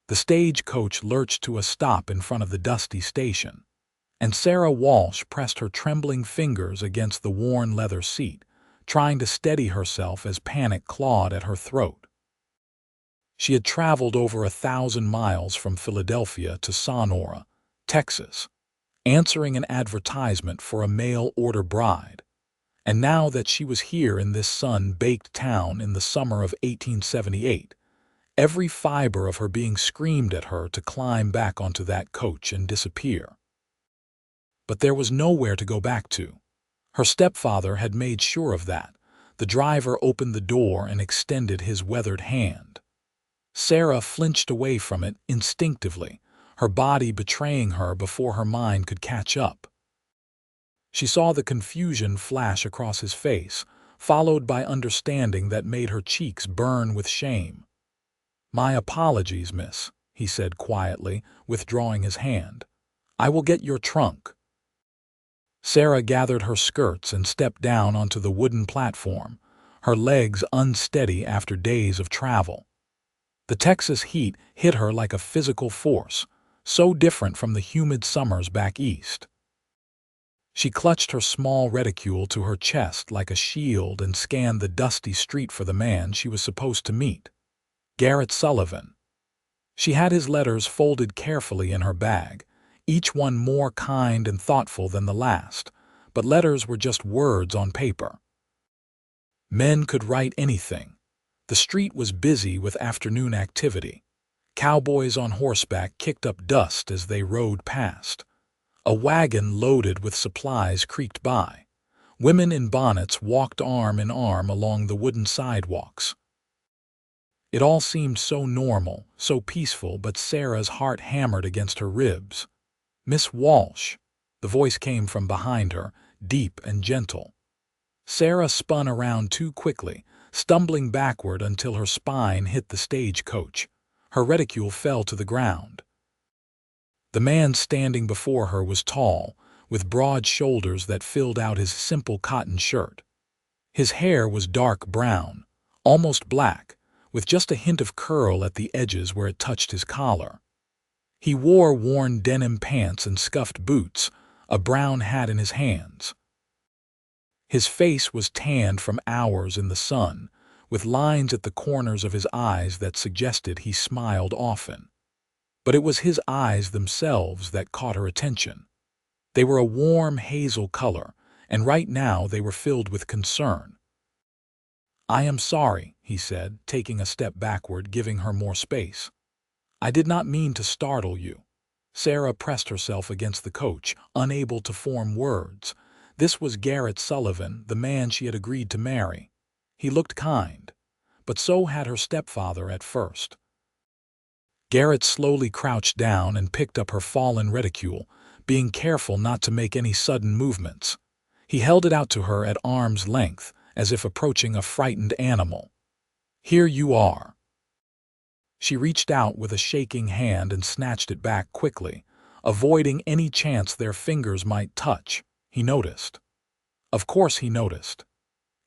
The stagecoach lurched to a stop in front of the dusty station, and Sarah Walsh pressed her trembling fingers against the worn leather seat, trying to steady herself as panic clawed at her throat. She had traveled over 1,000 miles from Philadelphia to Sonora, Texas, answering an advertisement for a mail-order bride. And now that she was here in this sun-baked town in the summer of 1878, every fiber of her being screamed at her to climb back onto that coach and disappear. But there was nowhere to go back to. Her stepfather had made sure of that. The driver opened the door and extended his weathered hand. Sarah flinched away from it instinctively, her body betraying her before her mind could catch up. She saw the confusion flash across his face, followed by understanding that made her cheeks burn with shame. "My apologies, miss," he said quietly, withdrawing his hand. "I will get your trunk." Sarah gathered her skirts and stepped down onto the wooden platform, her legs unsteady after days of travel. The Texas heat hit her like a physical force, so different from the humid summers back east. She clutched her small reticule to her chest like a shield and scanned the dusty street for the man she was supposed to meet, Garrett Sullivan. She had his letters folded carefully in her bag, each one more kind and thoughtful than the last, but letters were just words on paper. Men could write anything. The street was busy with afternoon activity. Cowboys on horseback kicked up dust as they rode past. A wagon loaded with supplies creaked by. Women in bonnets walked arm in arm along the wooden sidewalks. It all seemed so normal, so peaceful, but Sarah's heart hammered against her ribs. "Miss Walsh," the voice came from behind her, deep and gentle. Sarah spun around too quickly, stumbling backward until her spine hit the stagecoach. Her reticule fell to the ground. The man standing before her was tall, with broad shoulders that filled out his simple cotton shirt. His hair was dark brown, almost black, with just a hint of curl at the edges where it touched his collar. He wore worn denim pants and scuffed boots, a brown hat in his hands. His face was tanned from hours in the sun, with lines at the corners of his eyes that suggested he smiled often. But it was his eyes themselves that caught her attention. They were a warm hazel color, and right now they were filled with concern. "I am sorry," he said, taking a step backward, giving her more space. "I did not mean to startle you." Sarah pressed herself against the coach, unable to form words. This was Garrett Sullivan, the man she had agreed to marry. He looked kind, but so had her stepfather at first. Garrett slowly crouched down and picked up her fallen reticule, being careful not to make any sudden movements. He held it out to her at arm's length, as if approaching a frightened animal. "Here you are." She reached out with a shaking hand and snatched it back quickly, avoiding any chance their fingers might touch. He noticed. Of course he noticed.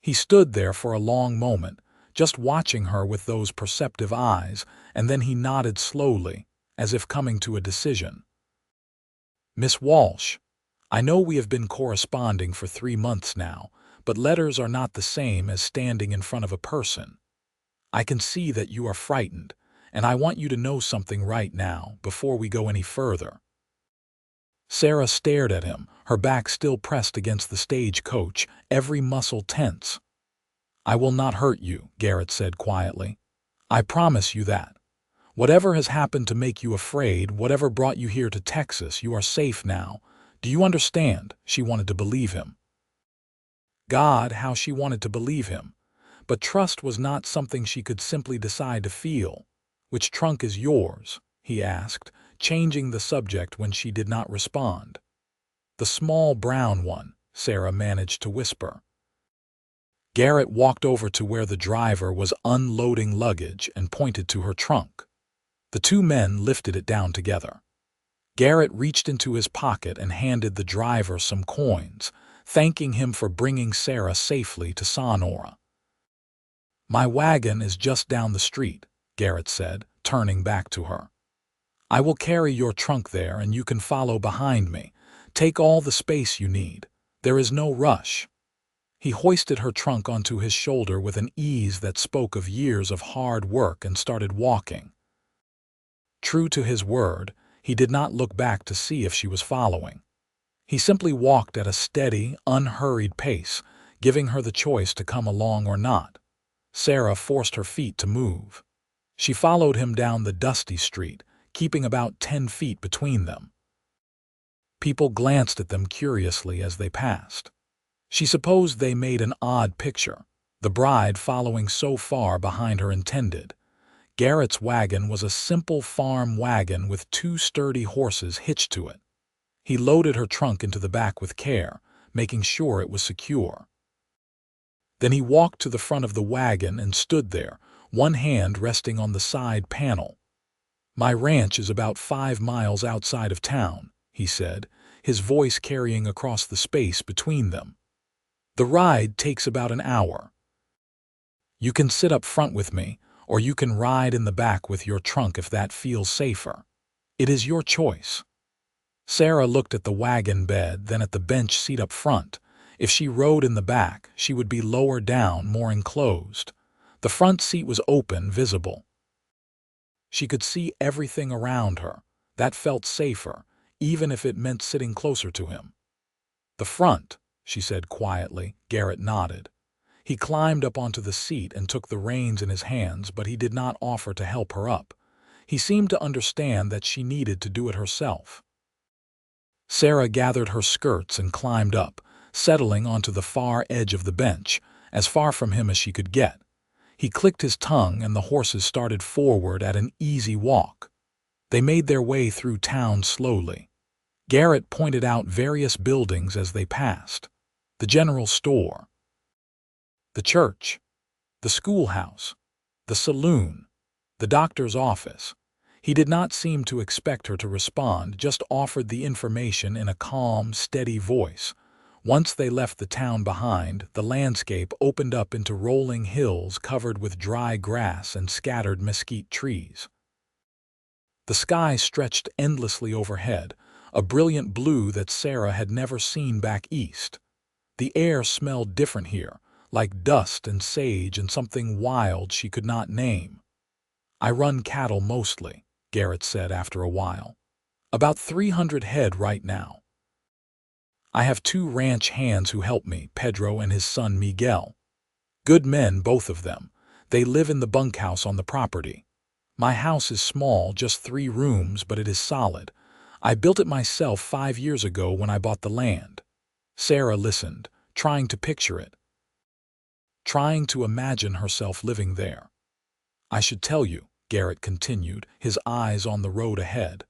He stood there for a long moment, just watching her with those perceptive eyes, and then he nodded slowly, as if coming to a decision. "Miss Walsh, I know we have been corresponding for 3 months now, but letters are not the same as standing in front of a person. I can see that you are frightened, and I want you to know something right now, before we go any further." Sarah stared at him, her back still pressed against the stagecoach, every muscle tense. "I will not hurt you," Garrett said quietly. "I promise you that. Whatever has happened to make you afraid, whatever brought you here to Texas, you are safe now. Do you understand?" She wanted to believe him. God, how she wanted to believe him. But trust was not something she could simply decide to feel. "Which trunk is yours?" he asked, changing the subject when she did not respond. "The small brown one," Sarah managed to whisper. Garrett walked over to where the driver was unloading luggage and pointed to her trunk. The two men lifted it down together. Garrett reached into his pocket and handed the driver some coins, thanking him for bringing Sarah safely to Sonora. "My wagon is just down the street," Garrett said, turning back to her. I will carry your trunk there and you can follow behind me. Take all the space you need. There is no rush." He hoisted her trunk onto his shoulder with an ease that spoke of years of hard work and started walking. True to his word, he did not look back to see if she was following. He simply walked at a steady, unhurried pace, giving her the choice to come along or not. Sarah forced her feet to move. She followed him down the dusty street, keeping about 10 feet between them. People glanced at them curiously as they passed. She supposed they made an odd picture, the bride following so far behind her intended. Garrett's wagon was a simple farm wagon with 2 sturdy horses hitched to it. He loaded her trunk into the back with care, making sure it was secure. Then he walked to the front of the wagon and stood there, one hand resting on the side panel. "My ranch is about 5 miles outside of town," he said, his voice carrying across the space between them. "The ride takes about an hour. You can sit up front with me, or you can ride in the back with your trunk if that feels safer. It is your choice." Sarah looked at the wagon bed, then at the bench seat up front. If she rode in the back, she would be lower down, more enclosed. The front seat was open, visible. She could see everything around her. That felt safer, even if it meant sitting closer to him. "The front," she said quietly. Garrett nodded. He climbed up onto the seat and took the reins in his hands, but he did not offer to help her up. He seemed to understand that she needed to do it herself. Sarah gathered her skirts and climbed up, settling onto the far edge of the bench, as far from him as she could get. He clicked his tongue and the horses started forward at an easy walk. They made their way through town slowly. Garrett pointed out various buildings as they passed. The general store, the church, the schoolhouse, the saloon, the doctor's office. He did not seem to expect her to respond, just offered the information in a calm, steady voice. Once they left the town behind, the landscape opened up into rolling hills covered with dry grass and scattered mesquite trees. The sky stretched endlessly overhead, a brilliant blue that Sarah had never seen back east. The air smelled different here, like dust and sage and something wild she could not name. "I run cattle mostly," Garrett said after a while. "About 300 head right now. I have 2 ranch hands who help me, Pedro and his son Miguel. Good men, both of them. They live in the bunkhouse on the property. My house is small, just 3 rooms, but it is solid. I built it myself 5 years ago when I bought the land." Sarah listened, trying to picture it, trying to imagine herself living there. "I should tell you," Garrett continued, his eyes on the road ahead.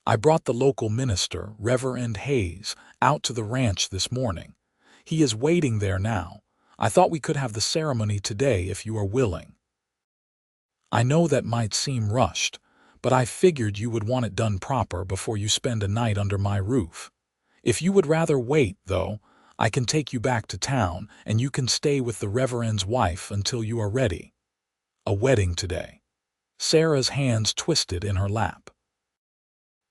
"I brought the local minister, Reverend Hayes, out to the ranch this morning. He is waiting there now. I thought we could have the ceremony today if you are willing. I know that might seem rushed, but I figured you would want it done proper before you spend a night under my roof. If you would rather wait, though, I can take you back to town and you can stay with the Reverend's wife until you are ready. A wedding today." Sarah's hands twisted in her lap.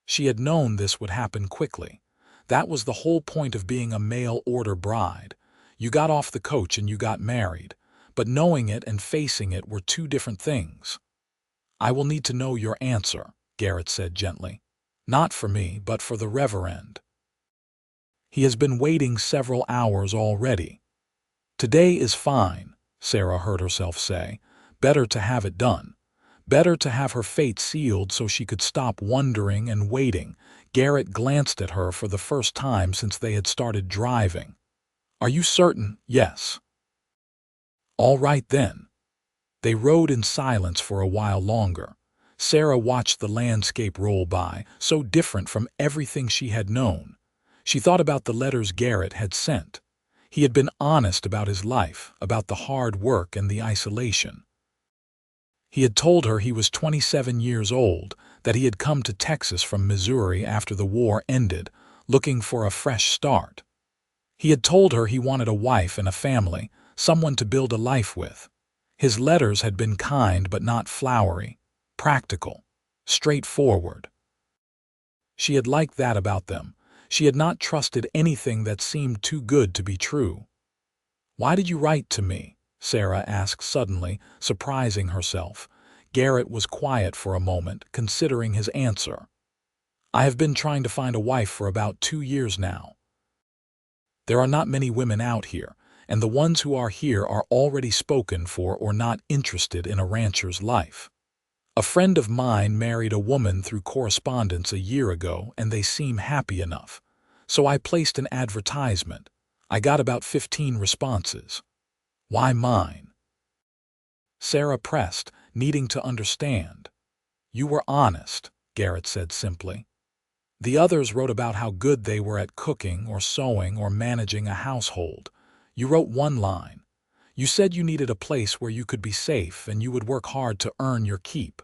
She had known this would happen quickly. That was the whole point of being a mail-order bride. You got off the coach and you got married, but knowing it and facing it were 2 different things. "I will need to know your answer," Garrett said gently. "Not for me, but for the Reverend. He has been waiting several hours already." "Today is fine," Sarah heard herself say. Better to have it done. Better to have her fate sealed so she could stop wondering and waiting. Garrett glanced at her for the first time since they had started driving. "Are you certain?" "Yes." "All right then." They rode in silence for a while longer. Sarah watched the landscape roll by, so different from everything she had known. She thought about the letters Garrett had sent. He had been honest about his life, about the hard work and the isolation. He had told her he was 27 years old, that he had come to Texas from Missouri after the war ended, looking for a fresh start. He had told her he wanted a wife and a family, someone to build a life with. His letters had been kind but not flowery, practical, straightforward. She had liked that about them. She had not trusted anything that seemed too good to be true. "Why did you write to me?" Sarah asked suddenly, surprising herself. Garrett was quiet for a moment, considering his answer. "I have been trying to find a wife for about 2 years now. There are not many women out here, and the ones who are here are already spoken for or not interested in a rancher's life. A friend of mine married a woman through correspondence a year ago, and they seem happy enough. So I placed an advertisement. I got about 15 responses. Why mine?" Sarah pressed, needing to understand. "You were honest," Garrett said simply. "The others wrote about how good they were at cooking or sewing or managing a household. You wrote one line. You said you needed a place where you could be safe and you would work hard to earn your keep.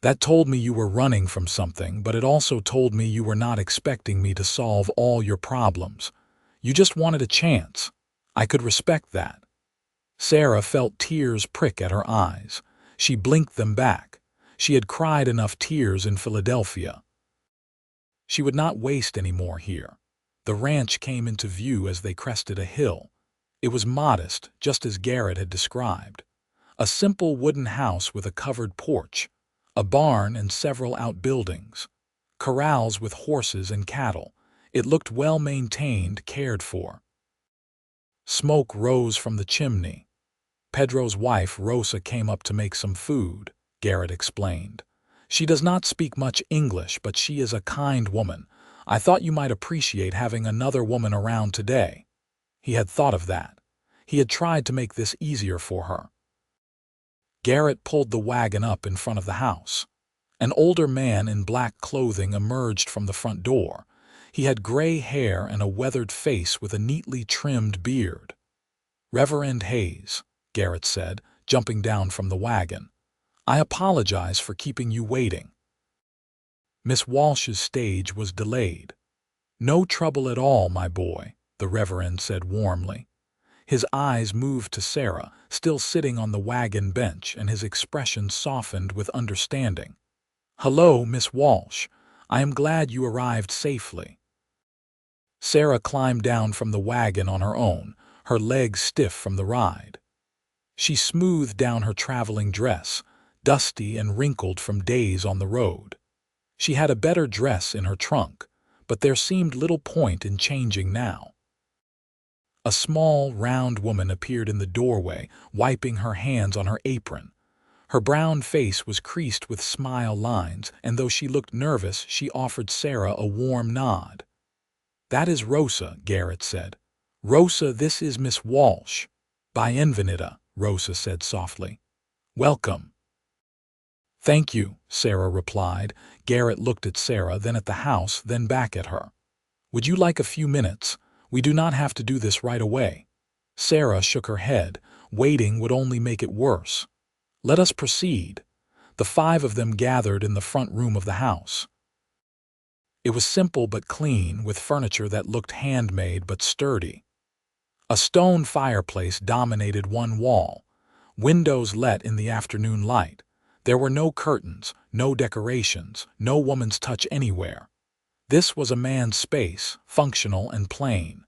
That told me you were running from something, but it also told me you were not expecting me to solve all your problems. You just wanted a chance. I could respect that." Sarah felt tears prick at her eyes. She blinked them back. She had cried enough tears in Philadelphia. She would not waste any more here. The ranch came into view as they crested a hill. It was modest, just as Garrett had described. A simple wooden house with a covered porch, a barn and several outbuildings, corrals with horses and cattle. It looked well maintained, cared for. Smoke rose from the chimney. "Pedro's wife, Rosa, came up to make some food," Garrett explained. "She does not speak much English, but she is a kind woman. I thought you might appreciate having another woman around today." He had thought of that. He had tried to make this easier for her. Garrett pulled the wagon up in front of the house. An older man in black clothing emerged from the front door. He had gray hair and a weathered face with a neatly trimmed beard. "Reverend Hayes," Garrett said, jumping down from the wagon. "I apologize for keeping you waiting." Miss Walsh's stage was delayed. "No trouble at all, my boy," the Reverend said warmly. His eyes moved to Sarah, still sitting on the wagon bench, and his expression softened with understanding. "Hello, Miss Walsh. I am glad you arrived safely." Sarah climbed down from the wagon on her own, her legs stiff from the ride. She smoothed down her traveling dress, dusty and wrinkled from days on the road. She had a better dress in her trunk, but there seemed little point in changing now. A small, round woman appeared in the doorway, wiping her hands on her apron. Her brown face was creased with smile lines, and though she looked nervous, she offered Sarah a warm nod. "That is Rosa," Garrett said. "Rosa, this is Miss Walsh." "Bienvenida," Rosa said softly. "Welcome." "Thank you," Sarah replied. Garrett looked at Sarah, then at the house, then back at her. "Would you like a few minutes? We do not have to do this right away." Sarah shook her head. Waiting would only make it worse. "Let us proceed." The 5 of them gathered in the front room of the house. It was simple but clean, with furniture that looked handmade but sturdy. A stone fireplace dominated one wall. Windows let in the afternoon light. There were no curtains, no decorations, no woman's touch anywhere. This was a man's space, functional and plain.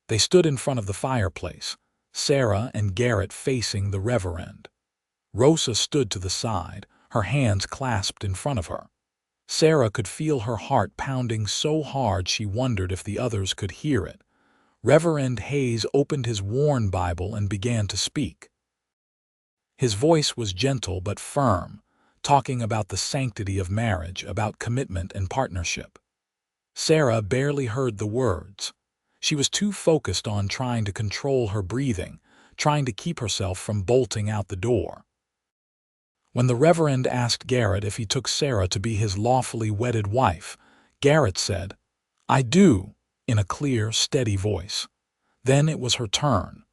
They stood in front of the fireplace, Sarah and Garrett facing the Reverend. Rosa stood to the side, her hands clasped in front of her. Sarah could feel her heart pounding so hard she wondered if the others could hear it. Reverend Hayes opened his worn Bible and began to speak. His voice was gentle but firm, talking about the sanctity of marriage, about commitment and partnership. Sarah barely heard the words. She was too focused on trying to control her breathing, trying to keep herself from bolting out the door. When the Reverend asked Garrett if he took Sarah to be his lawfully wedded wife, Garrett said, "I do," in a clear, steady voice. Then it was her turn.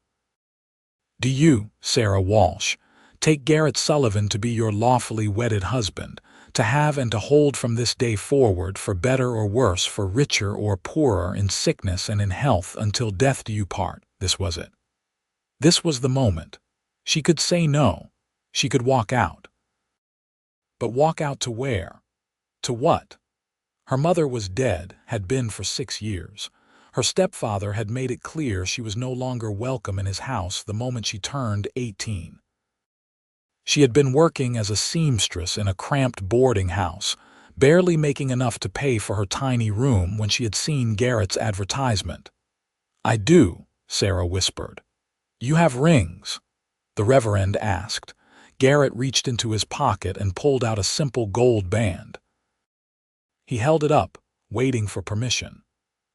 "Do you, Sarah Walsh, take Garrett Sullivan to be your lawfully wedded husband, to have and to hold from this day forward, for better or worse, for richer or poorer, in sickness and in health, until death do you part?" This was it. This was the moment. She could say no. She could walk out. But walk out to where? To what? Her mother was dead, had been for 6 years. Her stepfather had made it clear she was no longer welcome in his house the moment she turned 18. She had been working as a seamstress in a cramped boarding house, barely making enough to pay for her tiny room when she had seen Garrett's advertisement. "I do," Sarah whispered. "You have rings?" the Reverend asked. Garrett reached into his pocket and pulled out a simple gold band. He held it up, waiting for permission.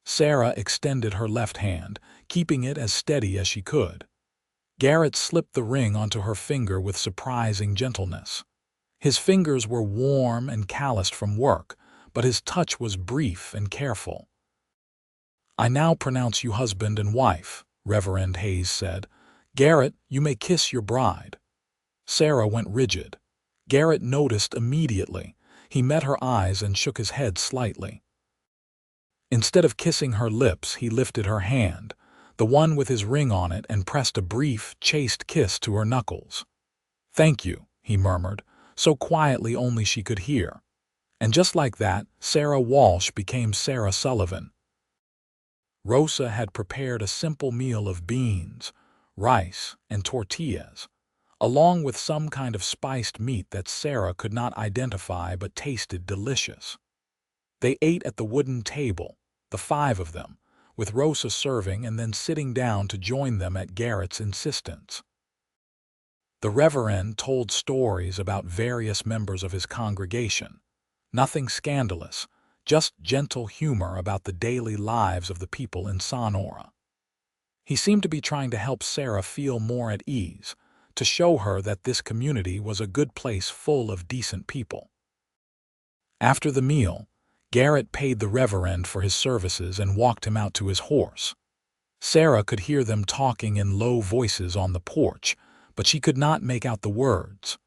Sarah extended her left hand, keeping it as steady as she could. Garrett slipped the ring onto her finger with surprising gentleness. His fingers were warm and calloused from work, but his touch was brief and careful. "I now pronounce you husband and wife," Reverend Hayes said. "Garrett, you may kiss your bride." Sarah went rigid. Garrett noticed immediately. He met her eyes and shook his head slightly. Instead of kissing her lips, he lifted her hand, the one with his ring on it, and pressed a brief, chaste kiss to her knuckles. "Thank you," he murmured, so quietly only she could hear. And just like that, Sarah Walsh became Sarah Sullivan. Rosa had prepared a simple meal of beans, rice, and tortillas, along with some kind of spiced meat that Sarah could not identify but tasted delicious. They ate at the wooden table, the 5 of them, with Rosa serving and then sitting down to join them at Garrett's insistence. The Reverend told stories about various members of his congregation. Nothing scandalous, just gentle humor about the daily lives of the people in Sonora. He seemed to be trying to help Sarah feel more at ease, to show her that this community was a good place full of decent people. After the meal, Garrett paid the Reverend for his services and walked him out to his horse. Sarah could hear them talking in low voices on the porch, but she could not make out the words.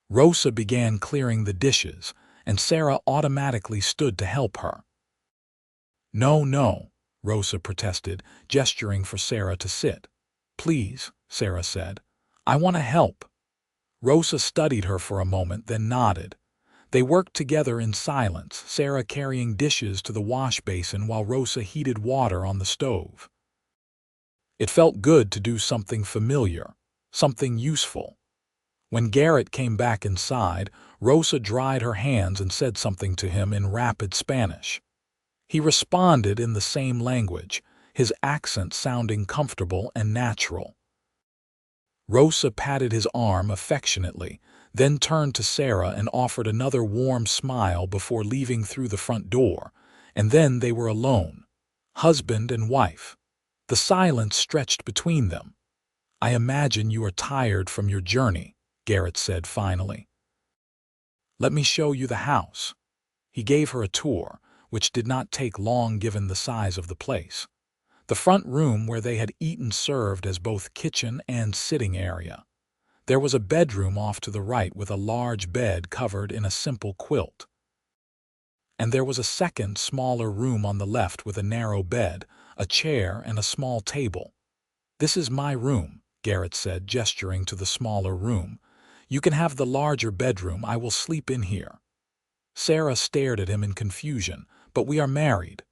Rosa began clearing the dishes, and Sarah automatically stood to help her. "No, no," Rosa protested, gesturing for Sarah to sit. "Please," Sarah said. "I want to help." Rosa studied her for a moment, then nodded. They worked together in silence, Sarah carrying dishes to the wash basin while Rosa heated water on the stove. It felt good to do something familiar, something useful. When Garrett came back inside, Rosa dried her hands and said something to him in rapid Spanish. He responded in the same language, his accent sounding comfortable and natural. Rosa patted his arm affectionately, then turned to Sarah and offered another warm smile before leaving through the front door, and then they were alone, husband and wife. The silence stretched between them. "I imagine you are tired from your journey," Garrett said finally. "Let me show you the house." He gave her a tour, which did not take long given the size of the place. The front room where they had eaten served as both kitchen and sitting area. There was a bedroom off to the right with a large bed covered in a simple quilt. And there was a second, smaller room on the left with a narrow bed, a chair, and a small table. "This is my room," Garrett said, gesturing to the smaller room. "You can have the larger bedroom. I will sleep in here." Sarah stared at him in confusion. "But we are married."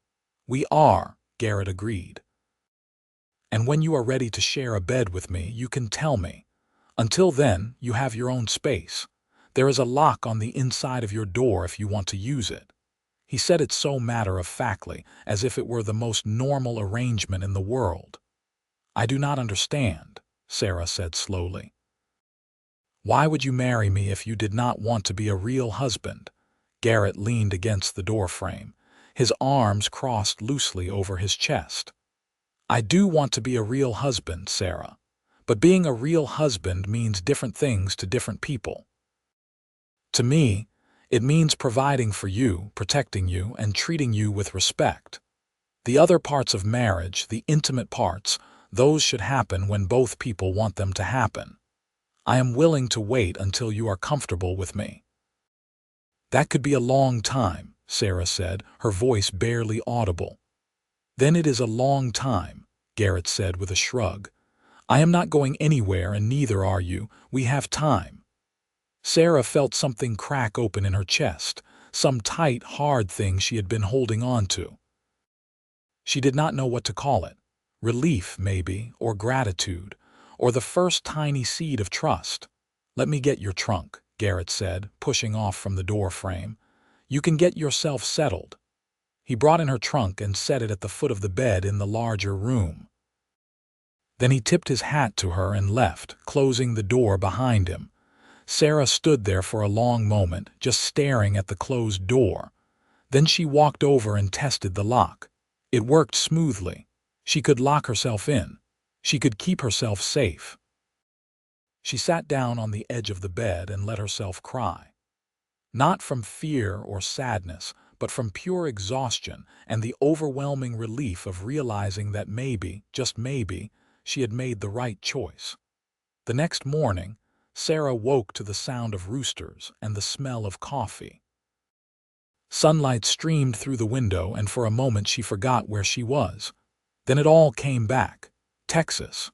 "We are," Garrett agreed. "And when you are ready to share a bed with me, you can tell me. Until then, you have your own space. There is a lock on the inside of your door if you want to use it." He said it so matter-of-factly, as if it were the most normal arrangement in the world. "I do not understand," Sarah said slowly. "Why would you marry me if you did not want to be a real husband?" Garrett leaned against the doorframe, his arms crossed loosely over his chest. "I do want to be a real husband, Sarah. But being a real husband means different things to different people. To me, it means providing for you, protecting you, and treating you with respect. The other parts of marriage, the intimate parts, those should happen when both people want them to happen. I am willing to wait until you are comfortable with me." "That could be a long time," Sarah said, her voice barely audible. "Then it is a long time," Garrett said with a shrug. "I am not going anywhere and neither are you. We have time." Sarah felt something crack open in her chest, some tight, hard thing she had been holding on to. She did not know what to call it. Relief, maybe, or gratitude, or the first tiny seed of trust. "Let me get your trunk," Garrett said, pushing off from the door frame. "You can get yourself settled." He brought in her trunk and set it at the foot of the bed in the larger room. Then he tipped his hat to her and left, closing the door behind him. Sarah stood there for a long moment, just staring at the closed door. Then she walked over and tested the lock. It worked smoothly. She could lock herself in. She could keep herself safe. She sat down on the edge of the bed and let herself cry. Not from fear or sadness, but from pure exhaustion and the overwhelming relief of realizing that maybe, just maybe, she had made the right choice. The next morning, Sarah woke to the sound of roosters and the smell of coffee. Sunlight streamed through the window, and for a moment she forgot where she was. Then it all came back. Texas.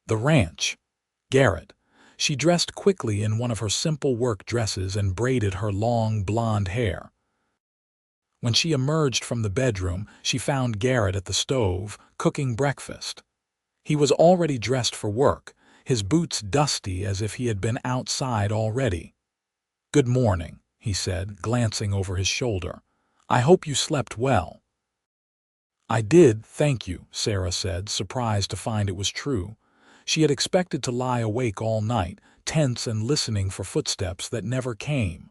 The ranch. Garrett. She dressed quickly in one of her simple work dresses and braided her long blonde hair. When she emerged from the bedroom, she found Garrett at the stove, cooking breakfast. He was already dressed for work, his boots dusty as if he had been outside already. "Good morning," he said, glancing over his shoulder. "I hope you slept well." "I did, thank you," Sarah said, surprised to find it was true. She had expected to lie awake all night, tense and listening for footsteps that never came.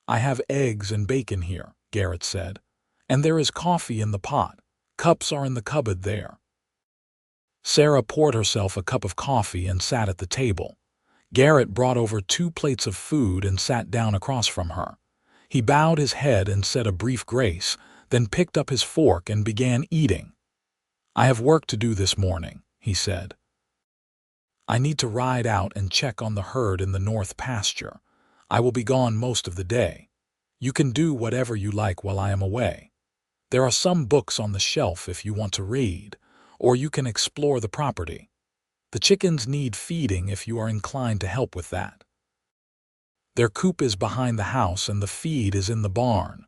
"I have eggs and bacon here," Garrett said. "And there is coffee in the pot. Cups are in the cupboard there." Sarah poured herself a cup of coffee and sat at the table. Garrett brought over 2 plates of food and sat down across from her. He bowed his head and said a brief grace, then picked up his fork and began eating. "I have work to do this morning," he said. "I need to ride out and check on the herd in the north pasture. I will be gone most of the day. You can do whatever you like while I am away. There are some books on the shelf if you want to read, or you can explore the property. The chickens need feeding if you are inclined to help with that. Their coop is behind the house and the feed is in the barn."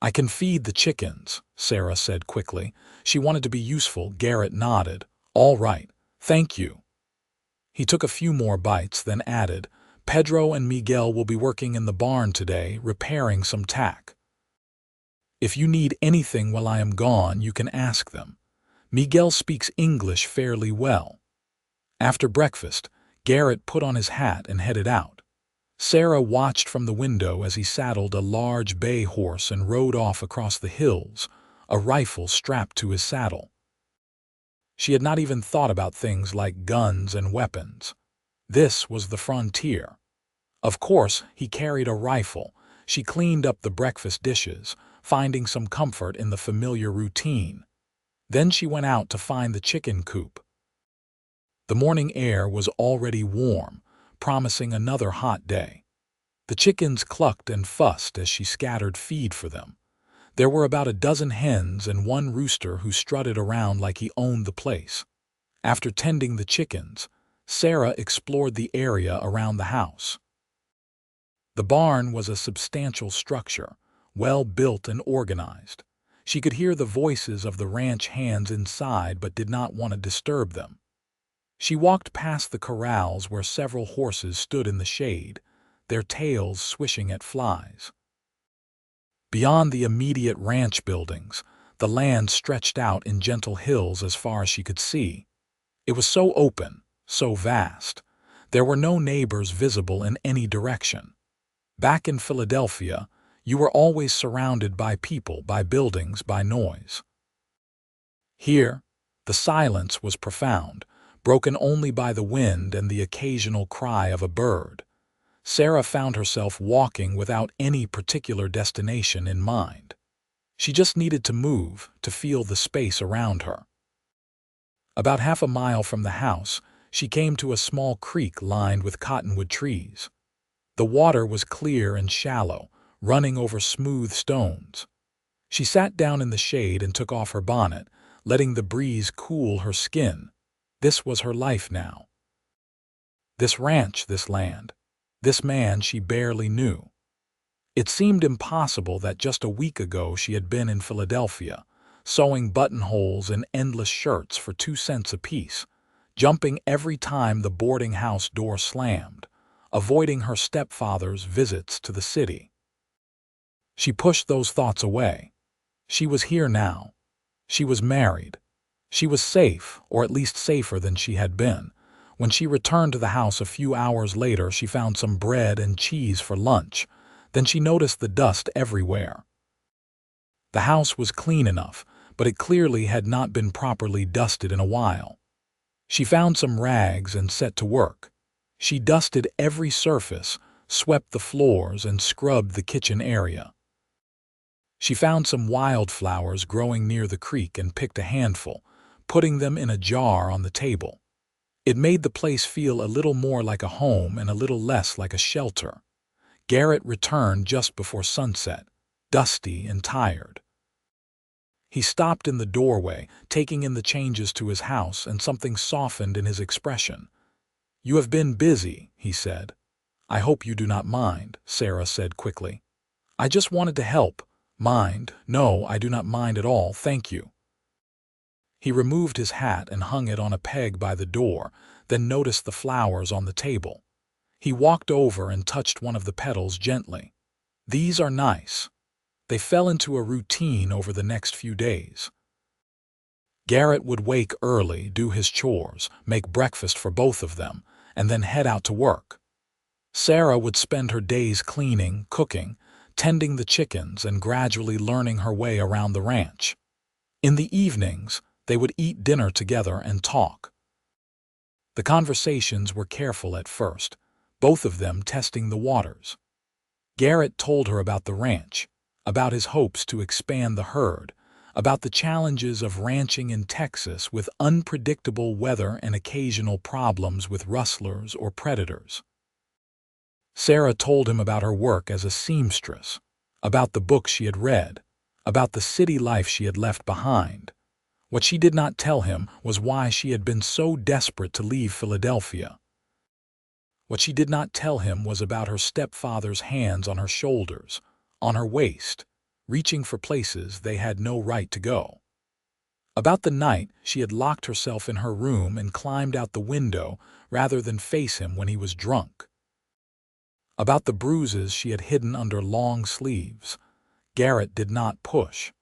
"I can feed the chickens," Sarah said quickly. She wanted to be useful. Garrett nodded. "All right, thank you." He took a few more bites, then added, "Pedro and Miguel will be working in the barn today, repairing some tack. If you need anything while I am gone, you can ask them. Miguel speaks English fairly well." After breakfast, Garrett put on his hat and headed out. Sarah watched from the window as he saddled a large bay horse and rode off across the hills, a rifle strapped to his saddle. She had not even thought about things like guns and weapons. This was the frontier. Of course, he carried a rifle. She cleaned up the breakfast dishes, finding some comfort in the familiar routine. Then she went out to find the chicken coop. The morning air was already warm, promising another hot day. The chickens clucked and fussed as she scattered feed for them. There were about a dozen hens and 1 rooster who strutted around like he owned the place. After tending the chickens, Sarah explored the area around the house. The barn was a substantial structure, well built and organized. She could hear the voices of the ranch hands inside but did not want to disturb them. She walked past the corrals where several horses stood in the shade, their tails swishing at flies. Beyond the immediate ranch buildings, the land stretched out in gentle hills as far as she could see. It was so open, so vast. There were no neighbors visible in any direction. Back in Philadelphia, you were always surrounded by people, by buildings, by noise. Here, the silence was profound, broken only by the wind and the occasional cry of a bird. Sarah found herself walking without any particular destination in mind. She just needed to move, to feel the space around her. About half a mile from the house, she came to a small creek lined with cottonwood trees. The water was clear and shallow, running over smooth stones. She sat down in the shade and took off her bonnet, letting the breeze cool her skin. This was her life now. This ranch, this land, this man she barely knew. It seemed impossible that just a week ago she had been in Philadelphia, sewing buttonholes in endless shirts for 2 cents apiece, jumping every time the boarding house door slammed, avoiding her stepfather's visits to the city. She pushed those thoughts away. She was here now. She was married. She was safe, or at least safer than she had been. When she returned to the house a few hours later, she found some bread and cheese for lunch. Then she noticed the dust everywhere. The house was clean enough, but it clearly had not been properly dusted in a while. She found some rags and set to work. She dusted every surface, swept the floors, and scrubbed the kitchen area. She found some wildflowers growing near the creek and picked a handful, putting them in a jar on the table. It made the place feel a little more like a home and a little less like a shelter. Garrett returned just before sunset, dusty and tired. He stopped in the doorway, taking in the changes to his house, and something softened in his expression. "You have been busy," he said. "I hope you do not mind," Sarah said quickly. "I just wanted to help." "Mind? No, I do not mind at all, thank you." He removed his hat and hung it on a peg by the door, then noticed the flowers on the table. He walked over and touched one of the petals gently. "These are nice." They fell into a routine over the next few days. Garrett would wake early, do his chores, make breakfast for both of them, and then head out to work. Sarah would spend her days cleaning, cooking, tending the chickens, and gradually learning her way around the ranch. In the evenings, they would eat dinner together and talk. The conversations were careful at first, both of them testing the waters. Garrett told her about the ranch, about his hopes to expand the herd, about the challenges of ranching in Texas with unpredictable weather and occasional problems with rustlers or predators. Sarah told him about her work as a seamstress, about the books she had read, about the city life she had left behind. What she did not tell him was why she had been so desperate to leave Philadelphia. What she did not tell him was about her stepfather's hands on her shoulders, on her waist, reaching for places they had no right to go. About the night she had locked herself in her room and climbed out the window rather than face him when he was drunk. About the bruises she had hidden under long sleeves. Garrett did not push.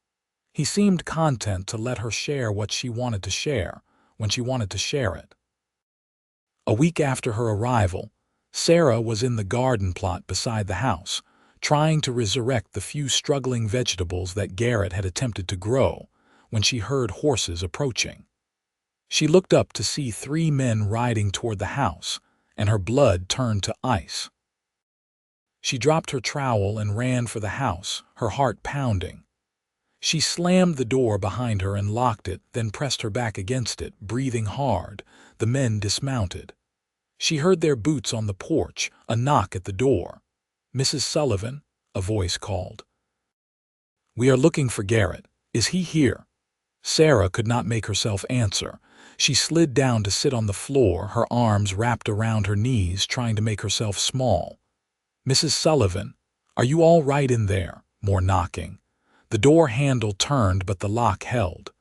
He seemed content to let her share what she wanted to share, when she wanted to share it. A week after her arrival, Sarah was in the garden plot beside the house, trying to resurrect the few struggling vegetables that Garrett had attempted to grow, when she heard horses approaching. She looked up to see 3 men riding toward the house, and her blood turned to ice. She dropped her trowel and ran for the house, her heart pounding. She slammed the door behind her and locked it, then pressed her back against it, breathing hard. The men dismounted. She heard their boots on the porch, a knock at the door. "Mrs. Sullivan," a voice called. "We are looking for Garrett. Is he here?" Sarah could not make herself answer. She slid down to sit on the floor, her arms wrapped around her knees, trying to make herself small. "Mrs. Sullivan, are you all right in there?" More knocking. The door handle turned, but the lock held.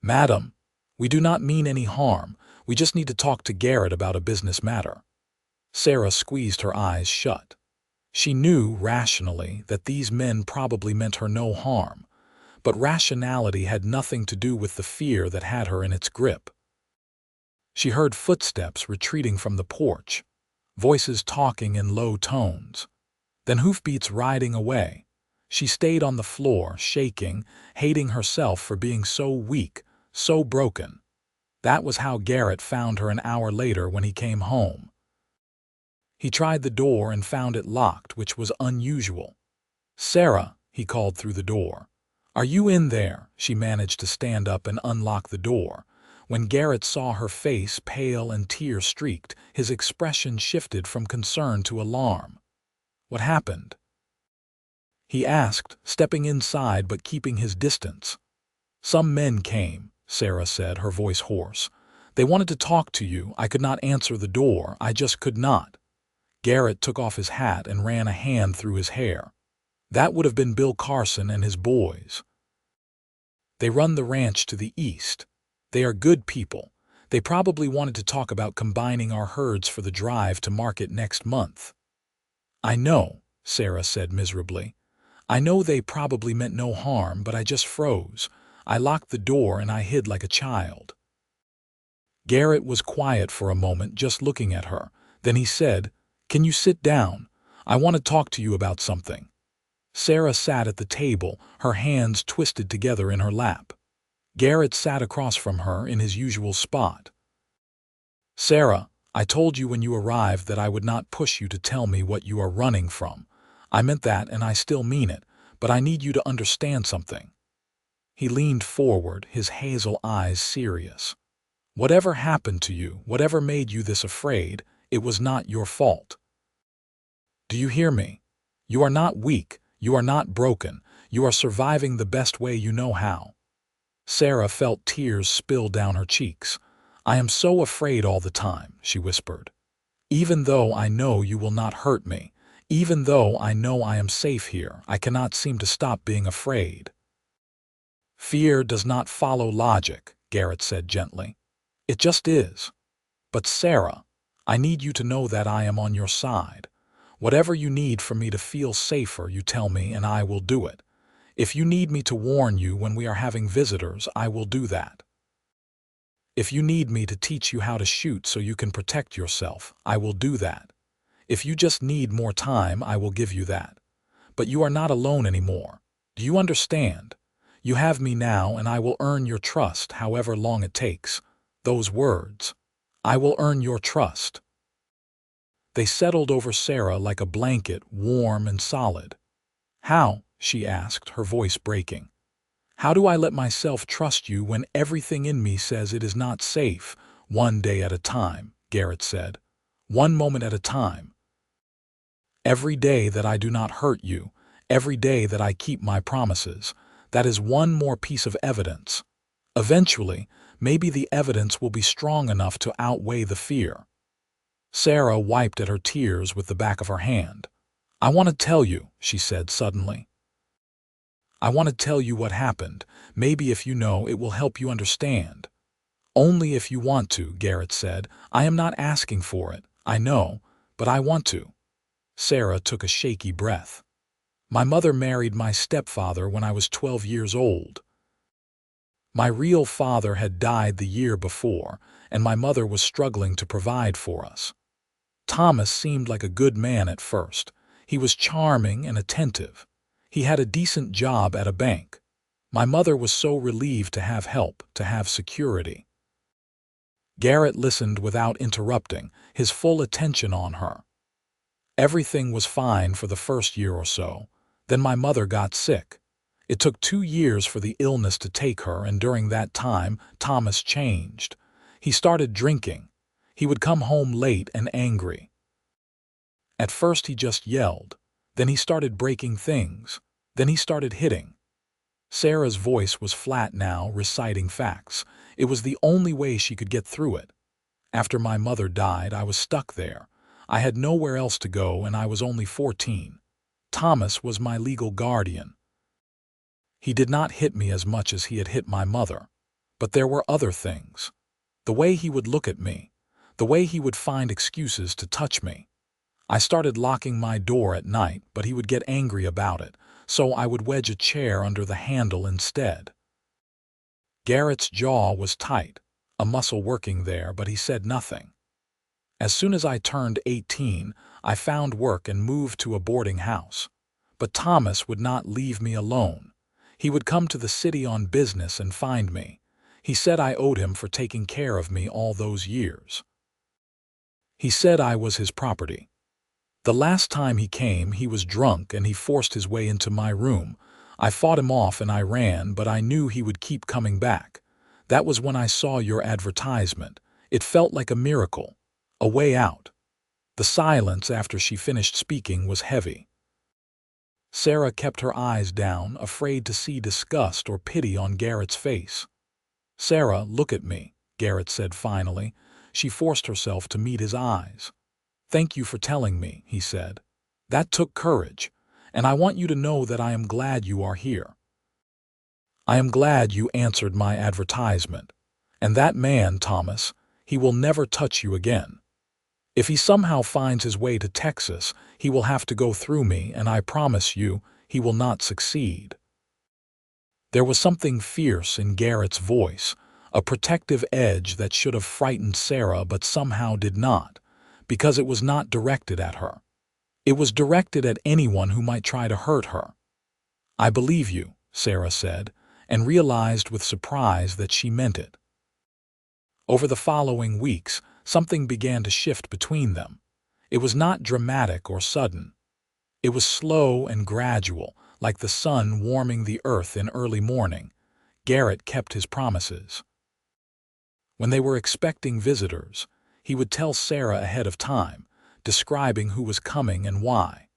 "Madam, we do not mean any harm. We just need to talk to Garrett about a business matter." Sarah squeezed her eyes shut. She knew, rationally, that these men probably meant her no harm, but rationality had nothing to do with the fear that had her in its grip. She heard footsteps retreating from the porch, voices talking in low tones, then hoofbeats riding away. She stayed on the floor, shaking, hating herself for being so weak, so broken. That was how Garrett found her an hour later when he came home. He tried the door and found it locked, which was unusual. "Sarah," he called through the door. "Are you in there?" She managed to stand up and unlock the door. When Garrett saw her face, pale and tear-streaked, his expression shifted from concern to alarm. "What happened?" he asked, stepping inside but keeping his distance. "Some men came," Sarah said, her voice hoarse. "They wanted to talk to you. I could not answer the door. I just could not." Garrett took off his hat and ran a hand through his hair. That would have been Bill Carson and his boys. They run the ranch to the east. They are good people. They probably wanted to talk about combining our herds for the drive to market next month. I know, Sarah said miserably. I know they probably meant no harm, but I just froze. I locked the door and I hid like a child. Garrett was quiet for a moment, just looking at her. Then he said, "Can you sit down? I want to talk to you about something." Sarah sat at the table, her hands twisted together in her lap. Garrett sat across from her in his usual spot. "Sarah, I told you when you arrived that I would not push you to tell me what you are running from. I meant that and I still mean it, but I need you to understand something." He leaned forward, his hazel eyes serious. "Whatever happened to you, whatever made you this afraid, it was not your fault. Do you hear me? You are not weak, you are not broken, you are surviving the best way you know how." Sarah felt tears spill down her cheeks. "I am so afraid all the time," she whispered. "Even though I know you will not hurt me, even though I know I am safe here, I cannot seem to stop being afraid." "Fear does not follow logic," Garrett said gently. "It just is. But Sarah, I need you to know that I am on your side. Whatever you need for me to feel safer, you tell me and I will do it. If you need me to warn you when we are having visitors, I will do that. If you need me to teach you how to shoot so you can protect yourself, I will do that. If you just need more time, I will give you that. But you are not alone anymore. Do you understand? You have me now and I will earn your trust however long it takes." Those words. "I will earn your trust." They settled over Sarah like a blanket, warm and solid. "How?" she asked, her voice breaking. "How do I let myself trust you when everything in me says it is not safe?" "One day at a time," Garrett said. "One moment at a time. Every day that I do not hurt you, every day that I keep my promises, that is one more piece of evidence. Eventually, maybe the evidence will be strong enough to outweigh the fear." Sarah wiped at her tears with the back of her hand. "I want to tell you," she said suddenly. "I want to tell you what happened. Maybe if you know, it will help you understand." "Only if you want to," Garrett said. "I am not asking for it, I know, but I want to." Sarah took a shaky breath. "My mother married my stepfather when I was 12 years old. My real father had died the year before, and my mother was struggling to provide for us. Thomas seemed like a good man at first. He was charming and attentive. He had a decent job at a bank. My mother was so relieved to have help, to have security." Garrett listened without interrupting, his full attention on her. "Everything was fine for the first year or so. Then my mother got sick. It took 2 years for the illness to take her, and during that time, Thomas changed. He started drinking. He would come home late and angry. At first he just yelled. Then he started breaking things. Then he started hitting." Sarah's voice was flat now, reciting facts. "It was the only way she could get through it. After my mother died, I was stuck there. I had nowhere else to go and I was only 14. Thomas was my legal guardian. He did not hit me as much as he had hit my mother. But there were other things. The way he would look at me. The way he would find excuses to touch me. I started locking my door at night, but he would get angry about it, so I would wedge a chair under the handle instead." Garrett's jaw was tight, a muscle working there, but he said nothing. "As soon as I turned 18, I found work and moved to a boarding house. But Thomas would not leave me alone. He would come to the city on business and find me. He said I owed him for taking care of me all those years. He said I was his property. The last time he came, he was drunk and he forced his way into my room. I fought him off and I ran, but I knew he would keep coming back. That was when I saw your advertisement. It felt like a miracle. A way out." The silence after she finished speaking was heavy. Sarah kept her eyes down, afraid to see disgust or pity on Garrett's face. "Sarah, look at me," Garrett said finally. She forced herself to meet his eyes. "Thank you for telling me," he said. "That took courage, and I want you to know that I am glad you are here. I am glad you answered my advertisement. And that man, Thomas, he will never touch you again. If he somehow finds his way to Texas, he will have to go through me, and I promise you, he will not succeed." There was something fierce in Garrett's voice, a protective edge that should have frightened Sarah but somehow did not, because it was not directed at her. It was directed at anyone who might try to hurt her. "I believe you," Sarah said, and realized with surprise that she meant it. Over the following weeks, something began to shift between them. It was not dramatic or sudden. It was slow and gradual, like the sun warming the earth in early morning. Garrett kept his promises. When they were expecting visitors, he would tell Sarah ahead of time, describing who was coming and why.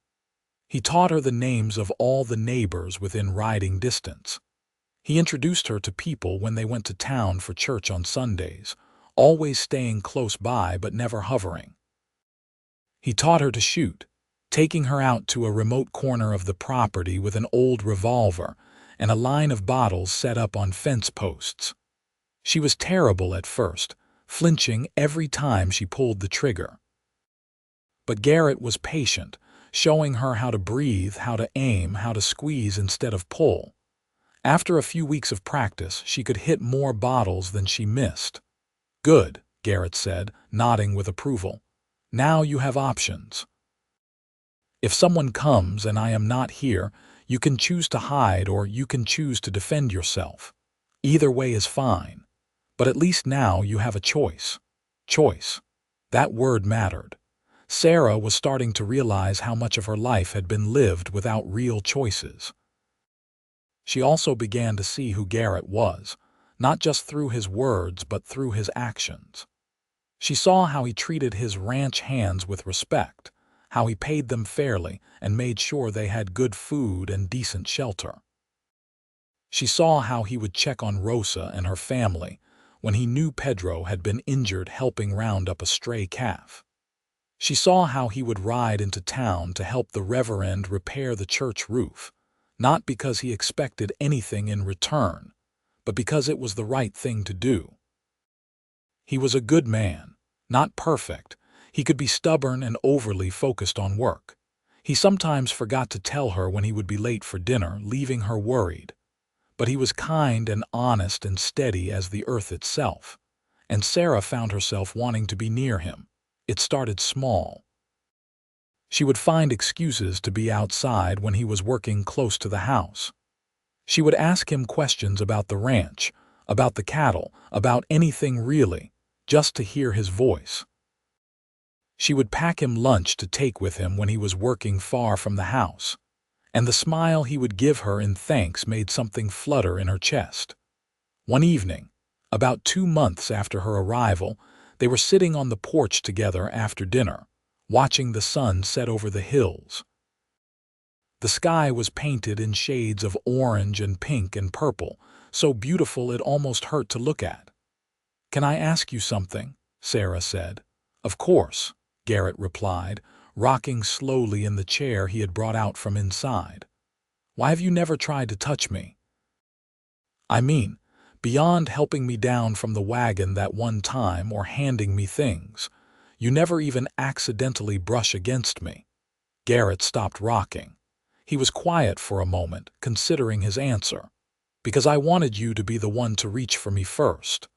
He taught her the names of all the neighbors within riding distance. He introduced her to people when they went to town for church on Sundays, always staying close by but never hovering. He taught her to shoot, taking her out to a remote corner of the property with an old revolver and a line of bottles set up on fence posts. She was terrible at first, flinching every time she pulled the trigger. But Garrett was patient, showing her how to breathe, how to aim, how to squeeze instead of pull. After a few weeks of practice, she could hit more bottles than she missed. "Good," Garrett said, nodding with approval. "Now you have options. If someone comes and I am not here, you can choose to hide or you can choose to defend yourself. Either way is fine. But at least now you have a choice." Choice. That word mattered. Sarah was starting to realize how much of her life had been lived without real choices. She also began to see who Garrett was, not just through his words but through his actions. She saw how he treated his ranch hands with respect, how he paid them fairly and made sure they had good food and decent shelter. She saw how he would check on Rosa and her family when he knew Pedro had been injured helping round up a stray calf. She saw how he would ride into town to help the reverend repair the church roof, not because he expected anything in return, but because it was the right thing to do. He was a good man, not perfect. He could be stubborn and overly focused on work. He sometimes forgot to tell her when he would be late for dinner, leaving her worried. But he was kind and honest and steady as the earth itself, and Sarah found herself wanting to be near him. It started small. She would find excuses to be outside when he was working close to the house. She would ask him questions about the ranch, about the cattle, about anything really, just to hear his voice. She would pack him lunch to take with him when he was working far from the house, and the smile he would give her in thanks made something flutter in her chest. One evening, about 2 months after her arrival, they were sitting on the porch together after dinner, watching the sun set over the hills. The sky was painted in shades of orange and pink and purple, so beautiful it almost hurt to look at. "Can I ask you something?" Sarah said. "Of course," Garrett replied, rocking slowly in the chair he had brought out from inside. "Why have you never tried to touch me? I mean, beyond helping me down from the wagon that one time or handing me things, you never even accidentally brush against me." Garrett stopped rocking. He was quiet for a moment, considering his answer. "Because I wanted you to be the one to reach for me first.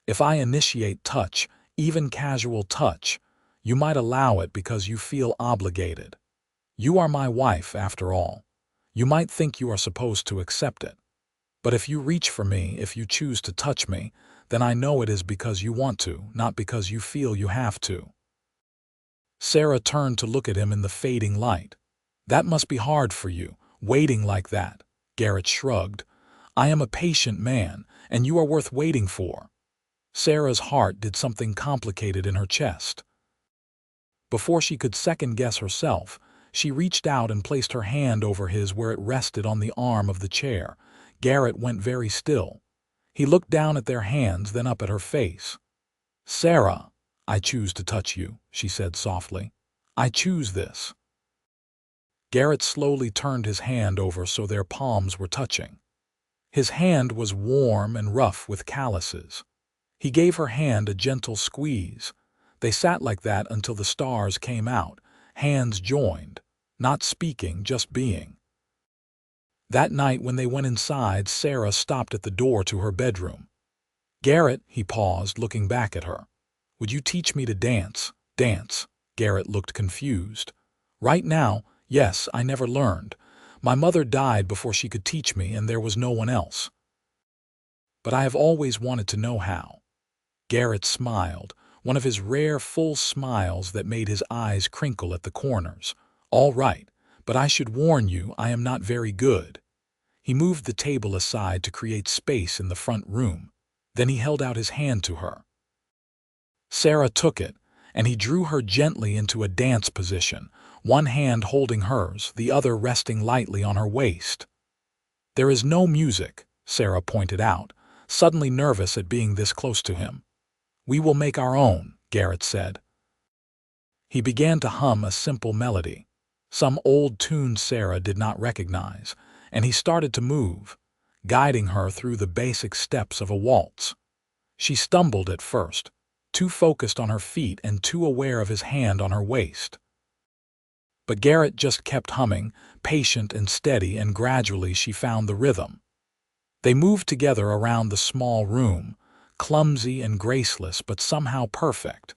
If I initiate touch, even casual touch, you might allow it because you feel obligated. You are my wife, after all. You might think you are supposed to accept it. But if you reach for me, if you choose to touch me, then I know it is because you want to, not because you feel you have to." Sarah turned to look at him in the fading light. "That must be hard for you, waiting like that." Garrett shrugged. "I am a patient man, and you are worth waiting for." Sarah's heart did something complicated in her chest. Before she could second-guess herself, she reached out and placed her hand over his where it rested on the arm of the chair. Garrett went very still. He looked down at their hands, then up at her face. "Sarah, I choose to touch you, she said softly. I choose this. Garrett slowly turned his hand over so their palms were touching. His hand was warm and rough with calluses. He gave her hand a gentle squeeze. They sat like that until the stars came out, hands joined, not speaking, just being. That night when they went inside, Sarah stopped at the door to her bedroom. Garrett, he paused, looking back at her. Would you teach me to dance? Dance? Garrett looked confused. Right now, yes, I never learned. My mother died before she could teach me, and there was no one else. But I have always wanted to know how. Garrett smiled, one of his rare full smiles that made his eyes crinkle at the corners. All right, but I should warn you, I am not very good. He moved the table aside to create space in the front room. Then he held out his hand to her. Sarah took it, and he drew her gently into a dance position, one hand holding hers, the other resting lightly on her waist. There is no music, Sarah pointed out, suddenly nervous at being this close to him. We will make our own, Garrett said. He began to hum a simple melody, some old tune Sarah did not recognize, and he started to move, guiding her through the basic steps of a waltz. She stumbled at first, too focused on her feet and too aware of his hand on her waist. But Garrett just kept humming, patient and steady, and gradually she found the rhythm. They moved together around the small room, clumsy and graceless but somehow perfect.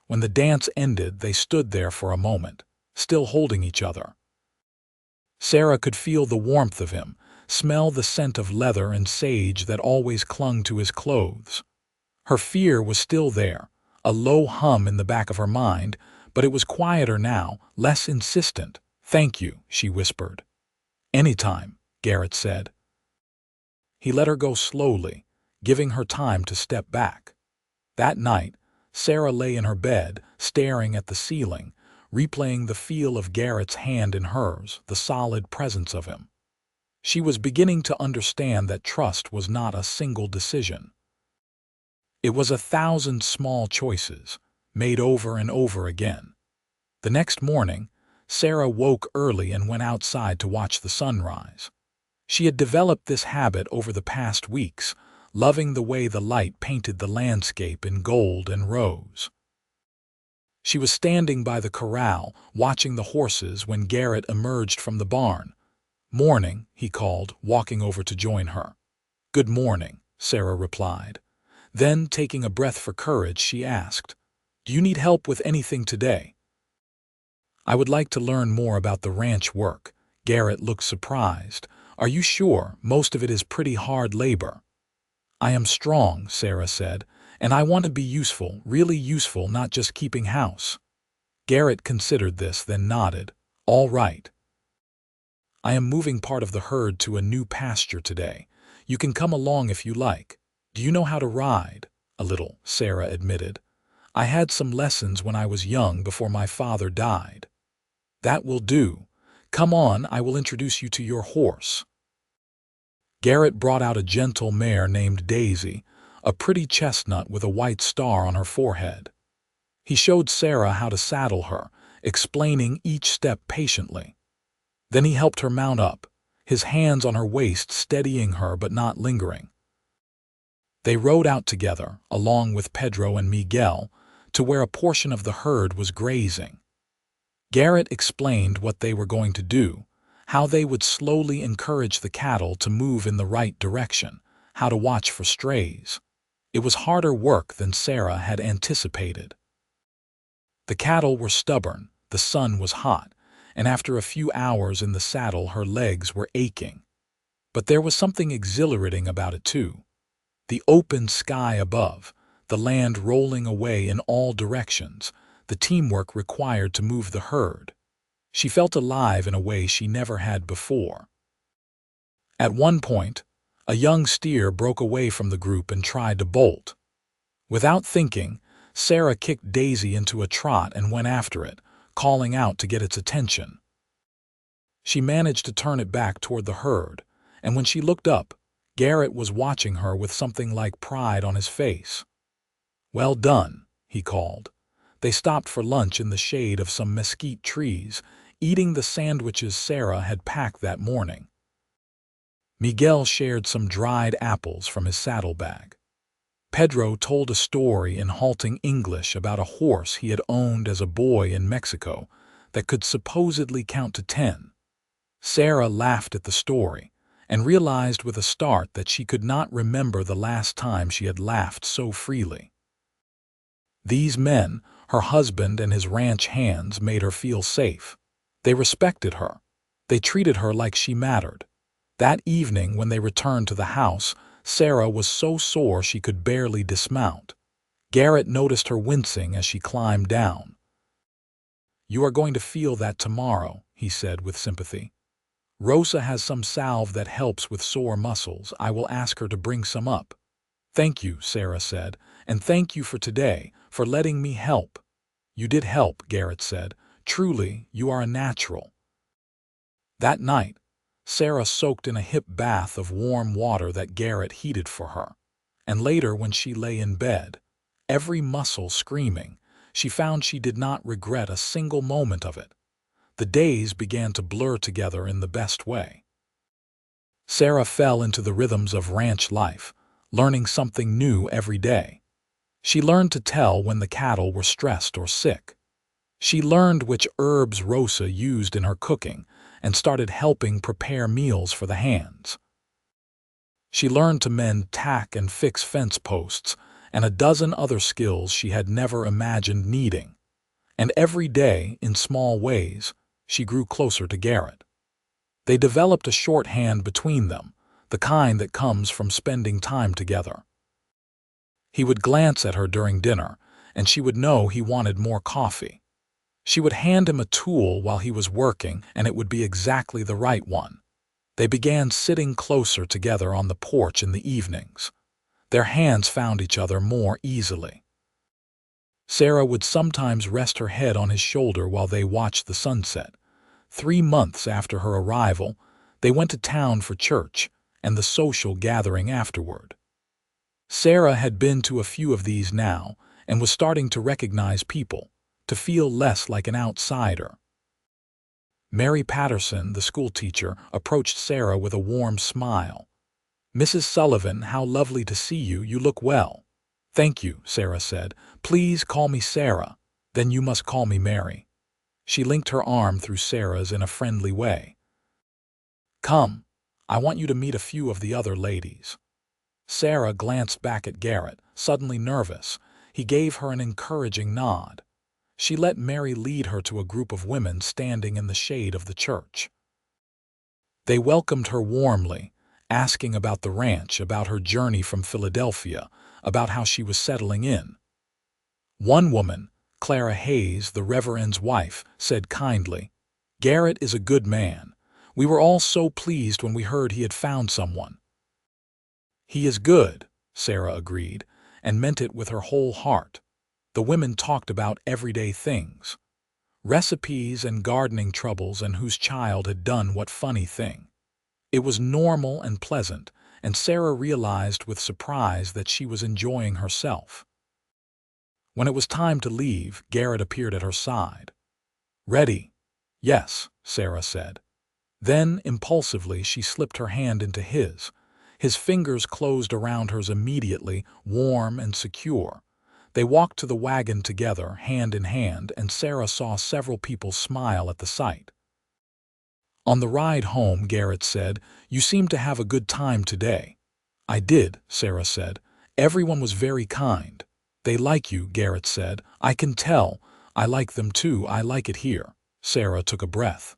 When the dance ended, they stood there for a moment, still holding each other. Sarah could feel the warmth of him, smell the scent of leather and sage that always clung to his clothes. Her fear was still there, a low hum in the back of her mind, but it was quieter now, less insistent. Thank you, she whispered. Anytime, Garrett said. He let her go slowly, giving her time to step back. That night, Sarah lay in her bed, staring at the ceiling, replaying the feel of Garrett's hand in hers, the solid presence of him. She was beginning to understand that trust was not a single decision. It was 1,000 small choices, made over and over again. The next morning, Sarah woke early and went outside to watch the sunrise. She had developed this habit over the past weeks, loving the way the light painted the landscape in gold and rose. She was standing by the corral, watching the horses when Garrett emerged from the barn. Morning, he called, walking over to join her. Good morning, Sarah replied. Then, taking a breath for courage, she asked, Do you need help with anything today? I would like to learn more about the ranch work. Garrett looked surprised. Are you sure? Most of it is pretty hard labor. I am strong, Sarah said, and I want to be useful, really useful, not just keeping house. Garrett considered this, then nodded. All right. I am moving part of the herd to a new pasture today. You can come along if you like. Do you know how to ride? A little, Sarah admitted. I had some lessons when I was young before my father died. That will do. Come on, I will introduce you to your horse. Garrett brought out a gentle mare named Daisy, a pretty chestnut with a white star on her forehead. He showed Sarah how to saddle her, explaining each step patiently. Then he helped her mount up, his hands on her waist steadying her but not lingering. They rode out together, along with Pedro and Miguel, to where a portion of the herd was grazing. Garrett explained what they were going to do, how they would slowly encourage the cattle to move in the right direction, how to watch for strays. It was harder work than Sarah had anticipated. The cattle were stubborn, the sun was hot, and after a few hours in the saddle her legs were aching. But there was something exhilarating about it too. The open sky above, the land rolling away in all directions, the teamwork required to move the herd. She felt alive in a way she never had before. At one point, a young steer broke away from the group and tried to bolt. Without thinking, Sarah kicked Daisy into a trot and went after it, calling out to get its attention. She managed to turn it back toward the herd, and when she looked up, Garrett was watching her with something like pride on his face. Well done, he called. They stopped for lunch in the shade of some mesquite trees, eating the sandwiches Sarah had packed that morning. Miguel shared some dried apples from his saddlebag. Pedro told a story in halting English about a horse he had owned as a boy in Mexico that could supposedly count to 10. Sarah laughed at the story and realized with a start that she could not remember the last time she had laughed so freely. These men, her husband and his ranch hands, made her feel safe. They respected her. They treated her like she mattered. That evening, when they returned to the house, Sarah was so sore she could barely dismount. Garrett noticed her wincing as she climbed down. "You are going to feel that tomorrow," he said with sympathy. "Rosa has some salve that helps with sore muscles. I will ask her to bring some up." "Thank you," Sarah said, "and thank you for today, for letting me help." "You did help," Garrett said. "Truly, you are a natural." That night, Sarah soaked in a hip bath of warm water that Garrett heated for her. And later, when she lay in bed, every muscle screaming, she found she did not regret a single moment of it. The days began to blur together in the best way. Sarah fell into the rhythms of ranch life, learning something new every day. She learned to tell when the cattle were stressed or sick. She learned which herbs Rosa used in her cooking and started helping prepare meals for the hands. She learned to mend tack and fix fence posts and a dozen other skills she had never imagined needing. And every day, in small ways, she grew closer to Garrett. They developed a shorthand between them, the kind that comes from spending time together. He would glance at her during dinner, and she would know he wanted more coffee. She would hand him a tool while he was working, and it would be exactly the right one. They began sitting closer together on the porch in the evenings. Their hands found each other more easily. Sarah would sometimes rest her head on his shoulder while they watched the sunset. 3 months after her arrival, they went to town for church and the social gathering afterward. Sarah had been to a few of these now and was starting to recognize people, to feel less like an outsider. Mary Patterson, the schoolteacher, approached Sarah with a warm smile. "Mrs. Sullivan, how lovely to see you. You look well." "Thank you," Sarah said. "Please call me Sarah. Then you must call me Mary." She linked her arm through Sarah's in a friendly way. "Come, I want you to meet a few of the other ladies." Sarah glanced back at Garrett, suddenly nervous. He gave her an encouraging nod. She let Mary lead her to a group of women standing in the shade of the church. They welcomed her warmly, asking about the ranch, about her journey from Philadelphia, about how she was settling in. One woman, Clara Hayes, the Reverend's wife, said kindly, "Garrett is a good man. We were all so pleased when we heard he had found someone." "He is good," Sarah agreed, and meant it with her whole heart. The women talked about everyday things, recipes and gardening troubles and whose child had done what funny thing. It was normal and pleasant, and Sarah realized with surprise that she was enjoying herself. When it was time to leave, Garrett appeared at her side. "Ready?" "Yes," Sarah said. Then, impulsively, she slipped her hand into his. His fingers closed around hers immediately, warm and secure. They walked to the wagon together, hand in hand, and Sarah saw several people smile at the sight. On the ride home, Garrett said, "You seem to have a good time today." "I did," Sarah said. "Everyone was very kind." "They like you," Garrett said. "I can tell. I like them too. I like it here." Sarah took a breath.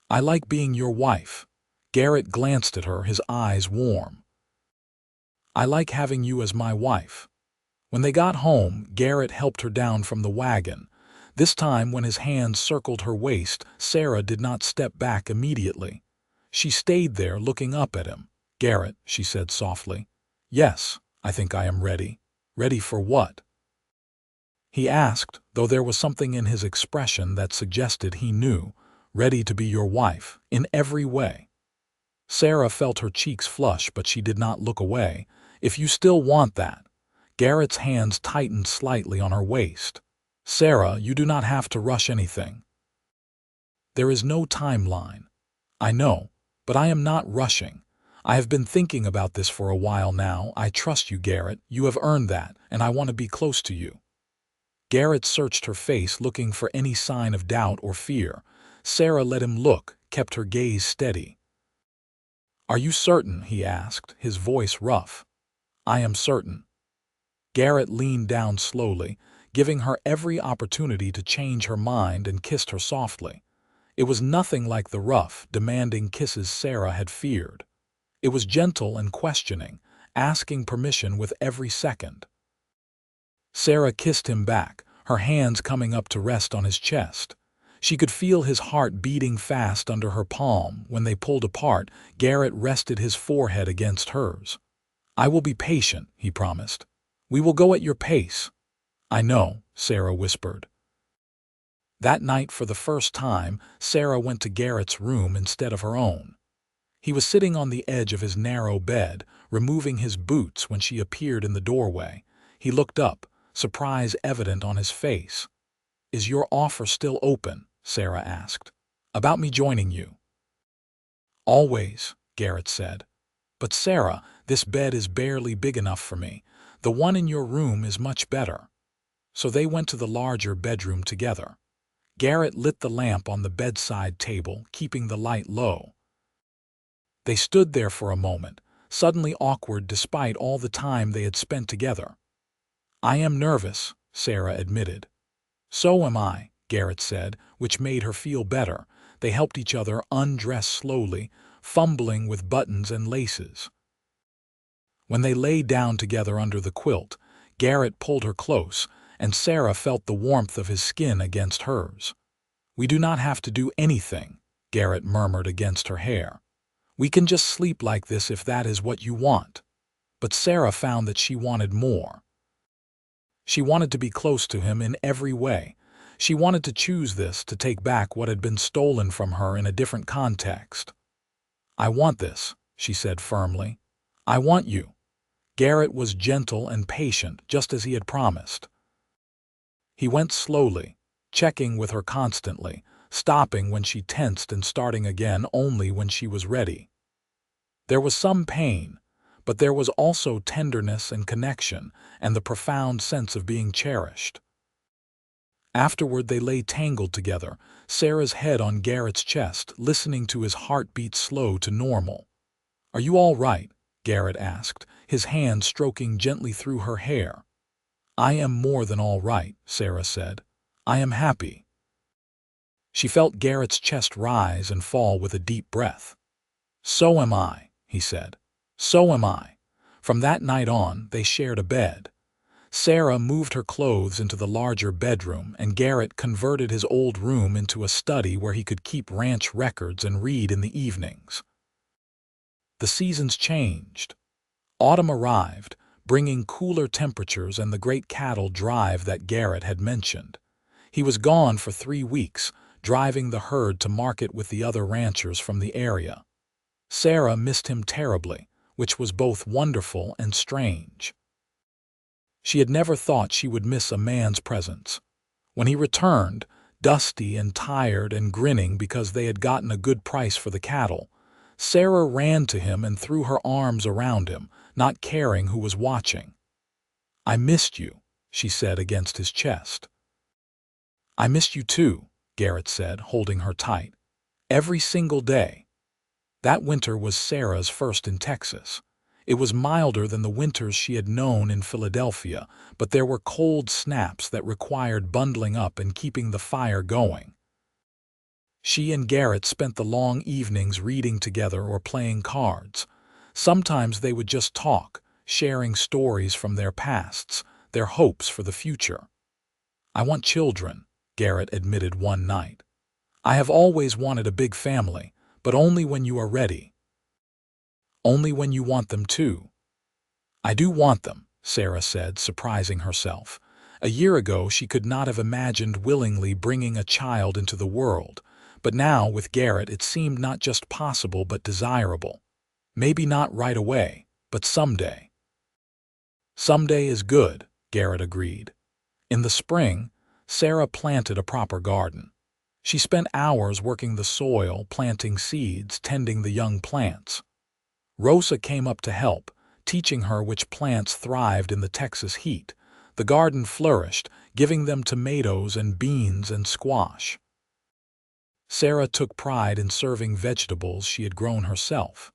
"I like being your wife." Garrett glanced at her, his eyes warm. "I like having you as my wife." When they got home, Garrett helped her down from the wagon. This time, when his hands circled her waist, Sarah did not step back immediately. She stayed there, looking up at him. "Garrett," she said softly. "Yes, I think I am ready." "Ready for what?" he asked, though there was something in his expression that suggested he knew. "Ready to be your wife, in every way." Sarah felt her cheeks flush, but she did not look away. "If you still want that." Garrett's hands tightened slightly on her waist. Sarah, you do not have to rush anything. There is no timeline. I know, but I am not rushing. I have been thinking about this for a while now. I trust you, Garrett. You have earned that, and I want to be close to you. Garrett searched her face, looking for any sign of doubt or fear. Sarah let him look, kept her gaze steady. Are you certain? He asked, his voice rough. I am certain. Garrett leaned down slowly, giving her every opportunity to change her mind, and kissed her softly. It was nothing like the rough, demanding kisses Sarah had feared. It was gentle and questioning, asking permission with every second. Sarah kissed him back, her hands coming up to rest on his chest. She could feel his heart beating fast under her palm. When they pulled apart, Garrett rested his forehead against hers. I will be patient, he promised. We will go at your pace. I know, Sarah whispered. That night, for the first time, Sarah went to Garrett's room instead of her own. He was sitting on the edge of his narrow bed, removing his boots when she appeared in the doorway. He looked up, surprise evident on his face. Is your offer still open? Sarah asked. About me joining you? Always, Garrett said. But Sarah, this bed is barely big enough for me. The one in your room is much better. So they went to the larger bedroom together. Garrett lit the lamp on the bedside table, keeping the light low. They stood there for a moment, suddenly awkward despite all the time they had spent together. I am nervous, Sarah admitted. So am I, Garrett said, which made her feel better. They helped each other undress slowly, fumbling with buttons and laces. When they lay down together under the quilt, Garrett pulled her close, and Sarah felt the warmth of his skin against hers. We do not have to do anything, Garrett murmured against her hair. We can just sleep like this if that is what you want. But Sarah found that she wanted more. She wanted to be close to him in every way. She wanted to choose this, to take back what had been stolen from her in a different context. I want this, she said firmly. I want you. Garrett was gentle and patient, just as he had promised. He went slowly, checking with her constantly, stopping when she tensed and starting again only when she was ready. There was some pain, but there was also tenderness and connection, and the profound sense of being cherished. Afterward they lay tangled together, Sarah's head on Garrett's chest, listening to his heartbeat slow to normal. Are you all right? Garrett asked, his hand stroking gently through her hair. I am more than all right, Sarah said. I am happy. She felt Garrett's chest rise and fall with a deep breath. So am I, he said. So am I. From that night on, they shared a bed. Sarah moved her clothes into the larger bedroom, and Garrett converted his old room into a study where he could keep ranch records and read in the evenings. The seasons changed. Autumn arrived, bringing cooler temperatures and the great cattle drive that Garrett had mentioned. He was gone for 3 weeks, driving the herd to market with the other ranchers from the area. Sarah missed him terribly, which was both wonderful and strange. She had never thought she would miss a man's presence. When he returned, dusty and tired and grinning because they had gotten a good price for the cattle, Sarah ran to him and threw her arms around him, not caring who was watching. I missed you, she said against his chest. I missed you too, Garrett said, holding her tight. Every single day. That winter was Sarah's first in Texas. It was milder than the winters she had known in Philadelphia, but there were cold snaps that required bundling up and keeping the fire going. She and Garrett spent the long evenings reading together or playing cards. Sometimes they would just talk, sharing stories from their pasts, their hopes for the future. I want children, Garrett admitted one night. I have always wanted a big family, but only when you are ready. Only when you want them too. I do want them, Sarah said, surprising herself. A year ago she could not have imagined willingly bringing a child into the world, but now with Garrett it seemed not just possible but desirable. Maybe not right away, but someday. Someday is good, Garrett agreed. In the spring, Sarah planted a proper garden. She spent hours working the soil, planting seeds, tending the young plants. Rosa came up to help, teaching her which plants thrived in the Texas heat. The garden flourished, giving them tomatoes and beans and squash. Sarah took pride in serving vegetables she had grown herself.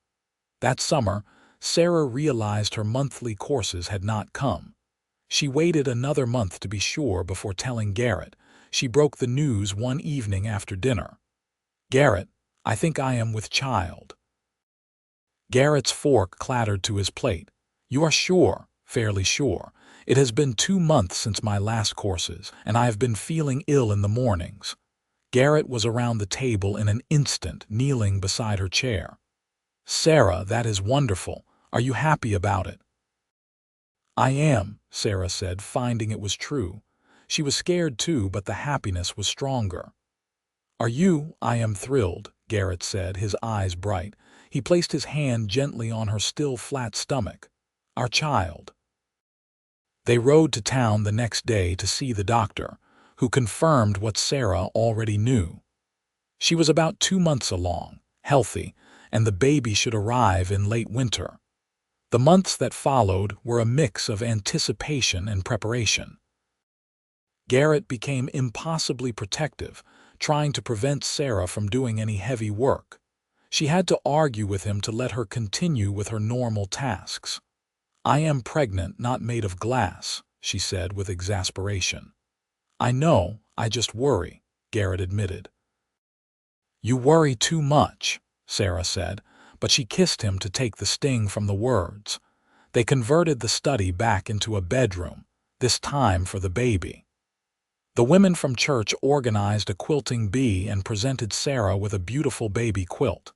That summer, Sarah realized her monthly courses had not come. She waited another month to be sure before telling Garrett. She broke the news one evening after dinner. "Garrett, I think I am with child." Garrett's fork clattered to his plate. "You are sure?" "Fairly sure. It has been 2 months since my last courses, and I have been feeling ill in the mornings." Garrett was around the table in an instant, kneeling beside her chair. "Sarah, that is wonderful. Are you happy about it?" "I am," Sarah said, finding it was true. She was scared too, but the happiness was stronger. "Are you?" "I am thrilled," Garrett said, his eyes bright. He placed his hand gently on her still flat stomach. "Our child." They rode to town the next day to see the doctor, who confirmed what Sarah already knew. She was about 2 months along, healthy, and the baby should arrive in late winter. The months that followed were a mix of anticipation and preparation. Garrett became impossibly protective, trying to prevent Sarah from doing any heavy work. She had to argue with him to let her continue with her normal tasks. "I am pregnant, not made of glass," she said with exasperation. "I know, I just worry," Garrett admitted. "You worry too much," Sarah said, but she kissed him to take the sting from the words. They converted the study back into a bedroom, this time for the baby. The women from church organized a quilting bee and presented Sarah with a beautiful baby quilt.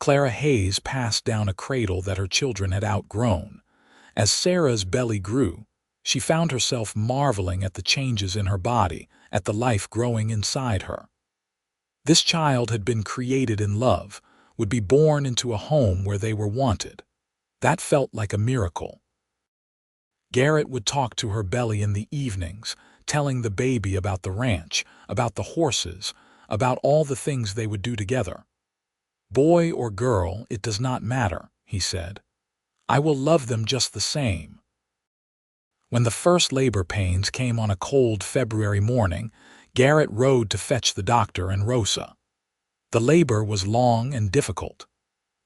Clara Hayes passed down a cradle that her children had outgrown. As Sarah's belly grew, she found herself marveling at the changes in her body, at the life growing inside her. This child had been created in love, would be born into a home where they were wanted. That felt like a miracle. Garrett would talk to her belly in the evenings, telling the baby about the ranch, about the horses, about all the things they would do together. "Boy or girl, it does not matter," he said. "I will love them just the same." When the first labor pains came on a cold February morning, Garrett rode to fetch the doctor and Rosa. The labor was long and difficult.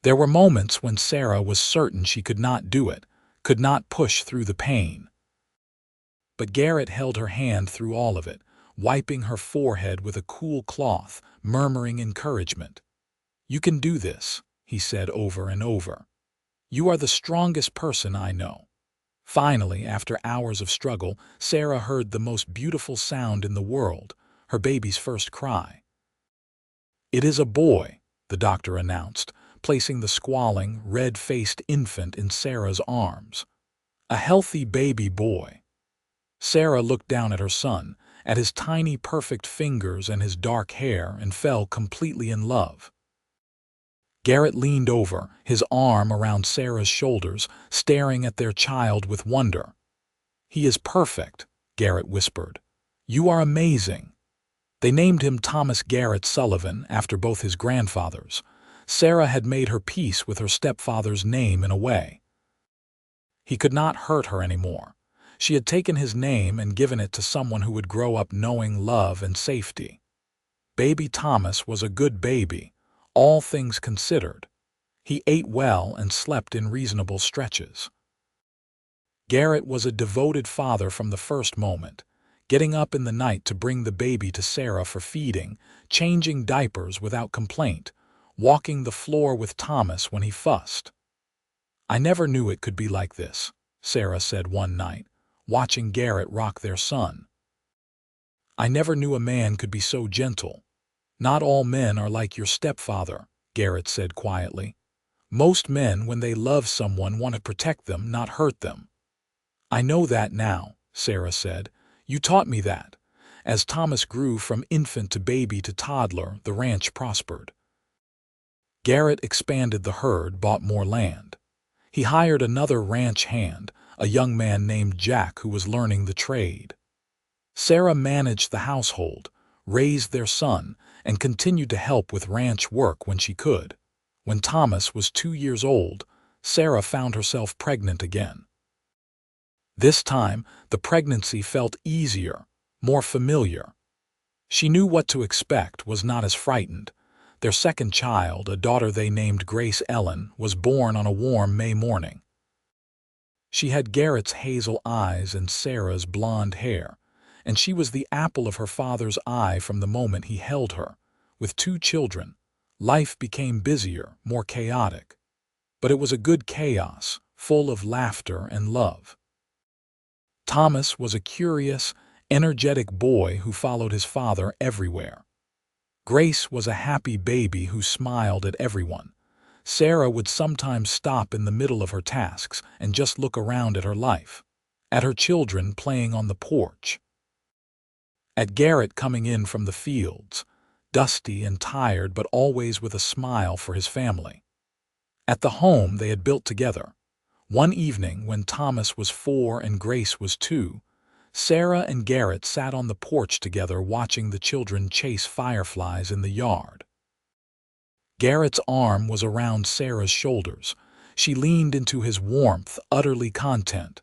There were moments when Sarah was certain she could not do it, could not push through the pain. But Garrett held her hand through all of it, wiping her forehead with a cool cloth, murmuring encouragement. "You can do this," he said over and over. "You are the strongest person I know." Finally, after hours of struggle, Sarah heard the most beautiful sound in the world, her baby's first cry. "It is a boy," the doctor announced, placing the squalling, red-faced infant in Sarah's arms. "A healthy baby boy." Sarah looked down at her son, at his tiny, perfect fingers and his dark hair, and fell completely in love. Garrett leaned over, his arm around Sarah's shoulders, staring at their child with wonder. "He is perfect," Garrett whispered. "You are amazing." They named him Thomas Garrett Sullivan after both his grandfathers. Sarah had made her peace with her stepfather's name in a way. He could not hurt her anymore. She had taken his name and given it to someone who would grow up knowing love and safety. Baby Thomas was a good baby, all things considered. He ate well and slept in reasonable stretches. Garrett was a devoted father from the first moment, getting up in the night to bring the baby to Sarah for feeding, changing diapers without complaint, walking the floor with Thomas when he fussed. "I never knew it could be like this," Sarah said one night, watching Garrett rock their son. "I never knew a man could be so gentle." "Not all men are like your stepfather," Garrett said quietly. "Most men, when they love someone, want to protect them, not hurt them." "I know that now," Sarah said. "You taught me that." As Thomas grew from infant to baby to toddler, the ranch prospered. Garrett expanded the herd, bought more land. He hired another ranch hand, a young man named Jack who was learning the trade. Sarah managed the household, raised their son, and continued to help with ranch work when she could. When Thomas was 2 years old, Sarah found herself pregnant again. This time, the pregnancy felt easier, more familiar. She knew what to expect, was not as frightened. Their second child, a daughter they named Grace Ellen, was born on a warm May morning. She had Garrett's hazel eyes and Sarah's blonde hair, and she was the apple of her father's eye from the moment he held her. With 2 children, life became busier, more chaotic. But it was a good chaos, full of laughter and love. Thomas was a curious, energetic boy who followed his father everywhere. Grace was a happy baby who smiled at everyone. Sarah would sometimes stop in the middle of her tasks and just look around at her life, at her children playing on the porch, at Garrett coming in from the fields, dusty and tired but always with a smile for his family, at the home they had built together. One evening when Thomas was 4 and Grace was 2, Sarah and Garrett sat on the porch together watching the children chase fireflies in the yard. Garrett's arm was around Sarah's shoulders. She leaned into his warmth, utterly content.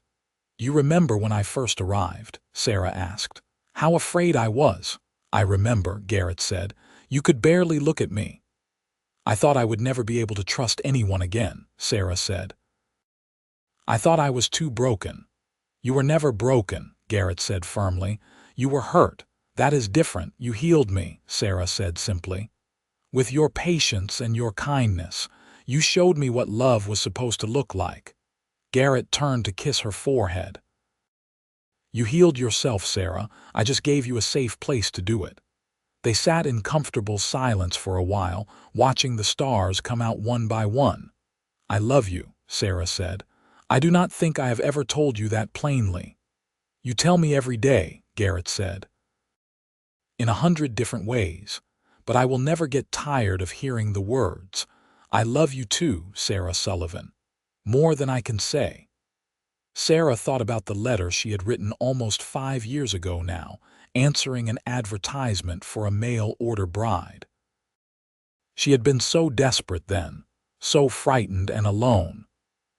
"You remember when I first arrived?" Sarah asked. "How afraid I was." "I remember," Garrett said. "You could barely look at me." "I thought I would never be able to trust anyone again," Sarah said. "I thought I was too broken." "You were never broken," Garrett said firmly. "You were hurt. That is different. You healed me," Sarah said simply. "With your patience and your kindness, you showed me what love was supposed to look like." Garrett turned to kiss her forehead. "You healed yourself, Sarah. I just gave you a safe place to do it." They sat in comfortable silence for a while, watching the stars come out one by one. "I love you," Sarah said. "I do not think I have ever told you that plainly." "You tell me every day," Garrett said. "In 100 different ways. But I will never get tired of hearing the words. I love you too, Sarah Sullivan. More than I can say." Sarah thought about the letter she had written almost 5 years ago now, answering an advertisement for a mail-order bride. She had been so desperate then, so frightened and alone.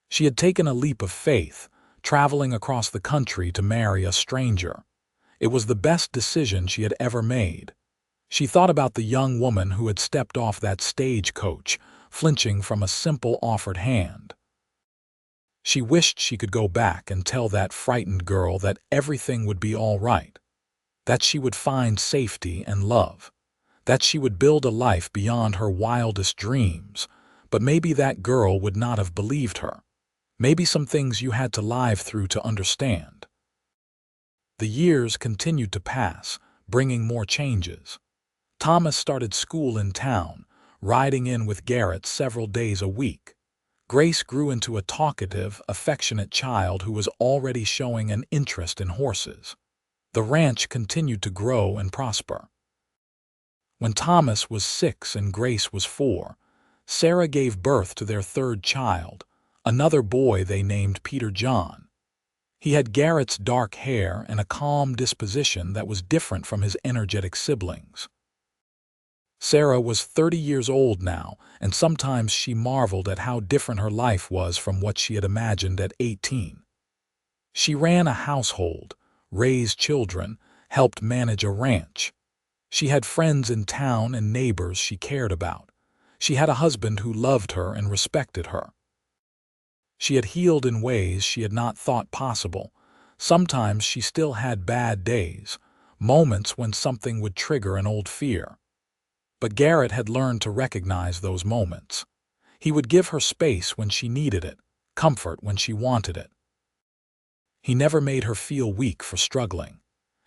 She had taken a leap of faith, traveling across the country to marry a stranger. It was the best decision she had ever made. She thought about the young woman who had stepped off that stagecoach, flinching from a simple offered hand. She wished she could go back and tell that frightened girl that everything would be all right, that she would find safety and love, that she would build a life beyond her wildest dreams. But maybe that girl would not have believed her. Maybe some things you had to live through to understand. The years continued to pass, bringing more changes. Thomas started school in town, riding in with Garrett several days a week. Grace grew into a talkative, affectionate child who was already showing an interest in horses. The ranch continued to grow and prosper. When Thomas was 6 and Grace was 4, Sarah gave birth to their third child, another boy they named Peter John. He had Garrett's dark hair and a calm disposition that was different from his energetic siblings. Sarah was 30 years old now, and sometimes she marveled at how different her life was from what she had imagined at 18. She ran a household, raised children, helped manage a ranch. She had friends in town and neighbors she cared about. She had a husband who loved her and respected her. She had healed in ways she had not thought possible. Sometimes she still had bad days, moments when something would trigger an old fear. But Garrett had learned to recognize those moments. He would give her space when she needed it, comfort when she wanted it. He never made her feel weak for struggling,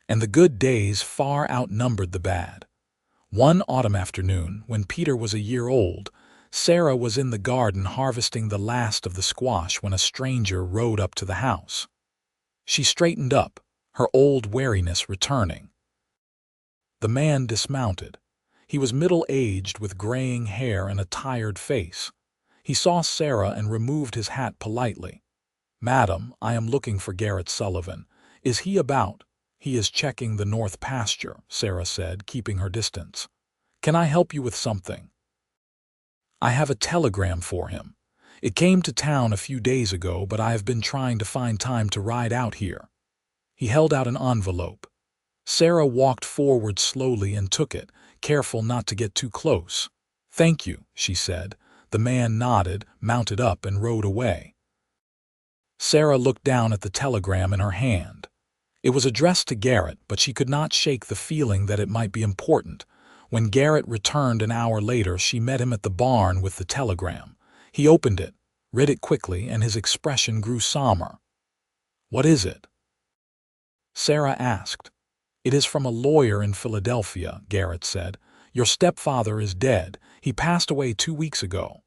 and the good days far outnumbered the bad. One autumn afternoon, when Peter was a year old, Sarah was in the garden harvesting the last of the squash when a stranger rode up to the house. She straightened up, her old wariness returning. The man dismounted. He was middle-aged with graying hair and a tired face. He saw Sarah and removed his hat politely. "Madam, I am looking for Garrett Sullivan. Is he about?" He is checking the north pasture, Sarah said, keeping her distance. Can I help you with something? I have a telegram for him. It came to town a few days ago, but I have been trying to find time to ride out here. He held out an envelope. Sarah walked forward slowly and took it, careful not to get too close. Thank you, she said. The man nodded, mounted up, and rode away. Sarah looked down at the telegram in her hand. It was addressed to Garrett, but she could not shake the feeling that it might be important. When Garrett returned an hour later, she met him at the barn with the telegram. He opened it, read it quickly, and his expression grew somber. What is it? Sarah asked. It is from a lawyer in Philadelphia, Garrett said. Your stepfather is dead. He passed away 2 weeks ago.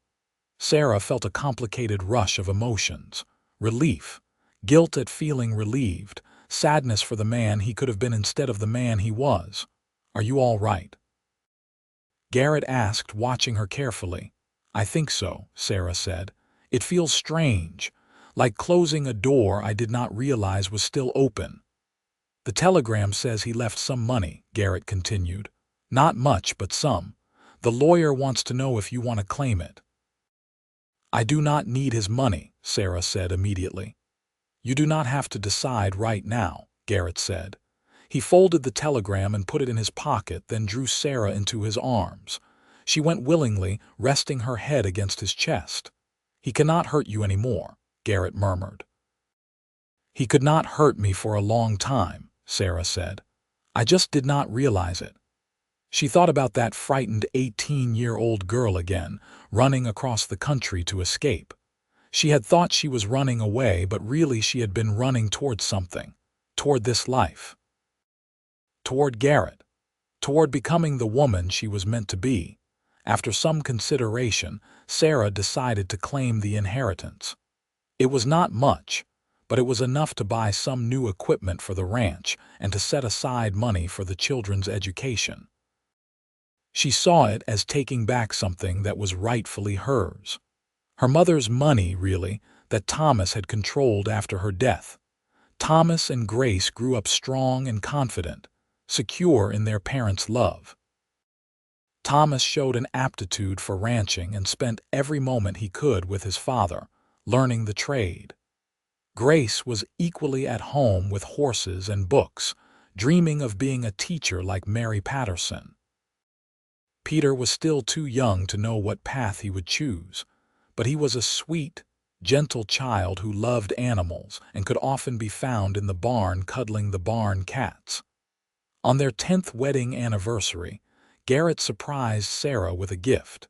Sarah felt a complicated rush of emotions. Relief, guilt at feeling relieved, sadness for the man he could have been instead of the man he was. Are you all right? Garrett asked, watching her carefully. I think so, Sarah said. It feels strange, like closing a door I did not realize was still open. The telegram says he left some money, Garrett continued. Not much, but some. The lawyer wants to know if you want to claim it. I do not need his money, Sarah said immediately. You do not have to decide right now, Garrett said. He folded the telegram and put it in his pocket, then drew Sarah into his arms. She went willingly, resting her head against his chest. He cannot hurt you anymore, Garrett murmured. He could not hurt me for a long time, Sarah said. I just did not realize it. She thought about that frightened 18-year-old girl again, running across the country to escape. She had thought she was running away, but really she had been running toward something, toward this life. Toward Garrett, toward becoming the woman she was meant to be. After some consideration, Sarah decided to claim the inheritance. It was not much, but it was enough to buy some new equipment for the ranch and to set aside money for the children's education. She saw it as taking back something that was rightfully hers. Her mother's money, really, that Thomas had controlled after her death. Thomas and Grace grew up strong and confident, secure in their parents' love. Thomas showed an aptitude for ranching and spent every moment he could with his father, learning the trade. Grace was equally at home with horses and books, dreaming of being a teacher like Mary Patterson. Peter was still too young to know what path he would choose, but he was a sweet, gentle child who loved animals and could often be found in the barn cuddling the barn cats. On their 10th wedding anniversary, Garrett surprised Sarah with a gift.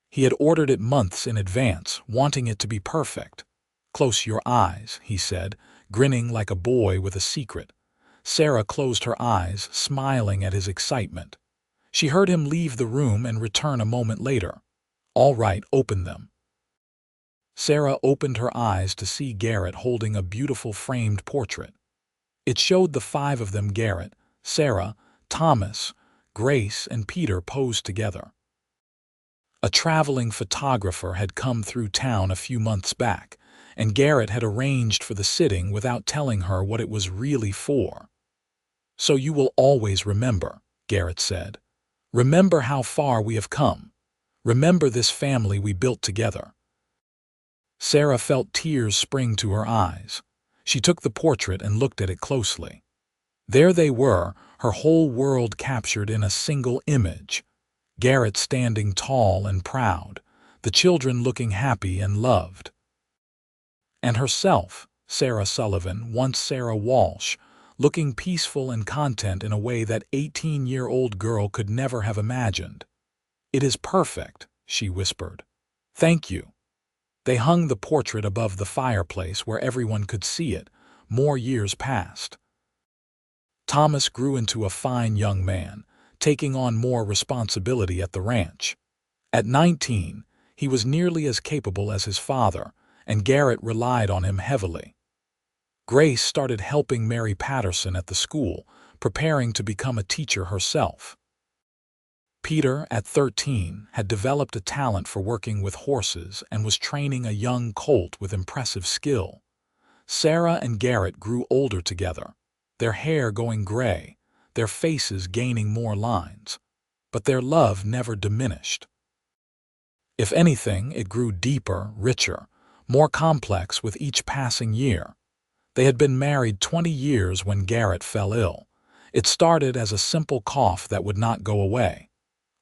He had ordered it months in advance, wanting it to be perfect. Close your eyes, he said, grinning like a boy with a secret. Sarah closed her eyes, smiling at his excitement. She heard him leave the room and return a moment later. All right, open them. Sarah opened her eyes to see Garrett holding a beautiful framed portrait. It showed the 5 of them: Garrett, Sarah, Thomas, Grace, and Peter posed together. A traveling photographer had come through town a few months back, and Garrett had arranged for the sitting without telling her what it was really for. So you will always remember, Garrett said. Remember how far we have come. Remember this family we built together. Sarah felt tears spring to her eyes. She took the portrait and looked at it closely. There they were, her whole world captured in a single image. Garrett standing tall and proud, the children looking happy and loved. And herself, Sarah Sullivan, once Sarah Walsh, looking peaceful and content in a way that 18-year-old girl could never have imagined. It is perfect, she whispered. Thank you. They hung the portrait above the fireplace where everyone could see it. More years passed. Thomas grew into a fine young man, taking on more responsibility at the ranch. At 19, he was nearly as capable as his father, and Garrett relied on him heavily. Grace started helping Mary Patterson at the school, preparing to become a teacher herself. Peter, at 13, had developed a talent for working with horses and was training a young colt with impressive skill. Sarah and Garrett grew older together. their hair going gray, their faces gaining more lines. But their love never diminished. If anything, it grew deeper, richer, more complex with each passing year. They had been married 20 years when Garrett fell ill. It started as a simple cough that would not go away.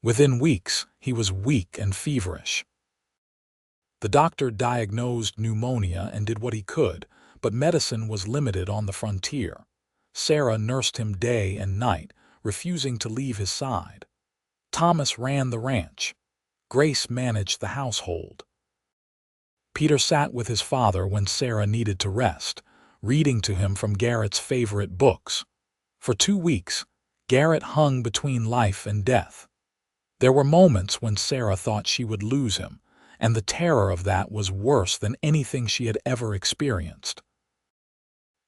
Within weeks, he was weak and feverish. The doctor diagnosed pneumonia and did what he could, but medicine was limited on the frontier. Sarah nursed him day and night, refusing to leave his side. Thomas ran the ranch. Grace managed the household. Peter sat with his father when Sarah needed to rest, reading to him from Garrett's favorite books. For 2 weeks, Garrett hung between life and death. There were moments when Sarah thought she would lose him, and the terror of that was worse than anything she had ever experienced.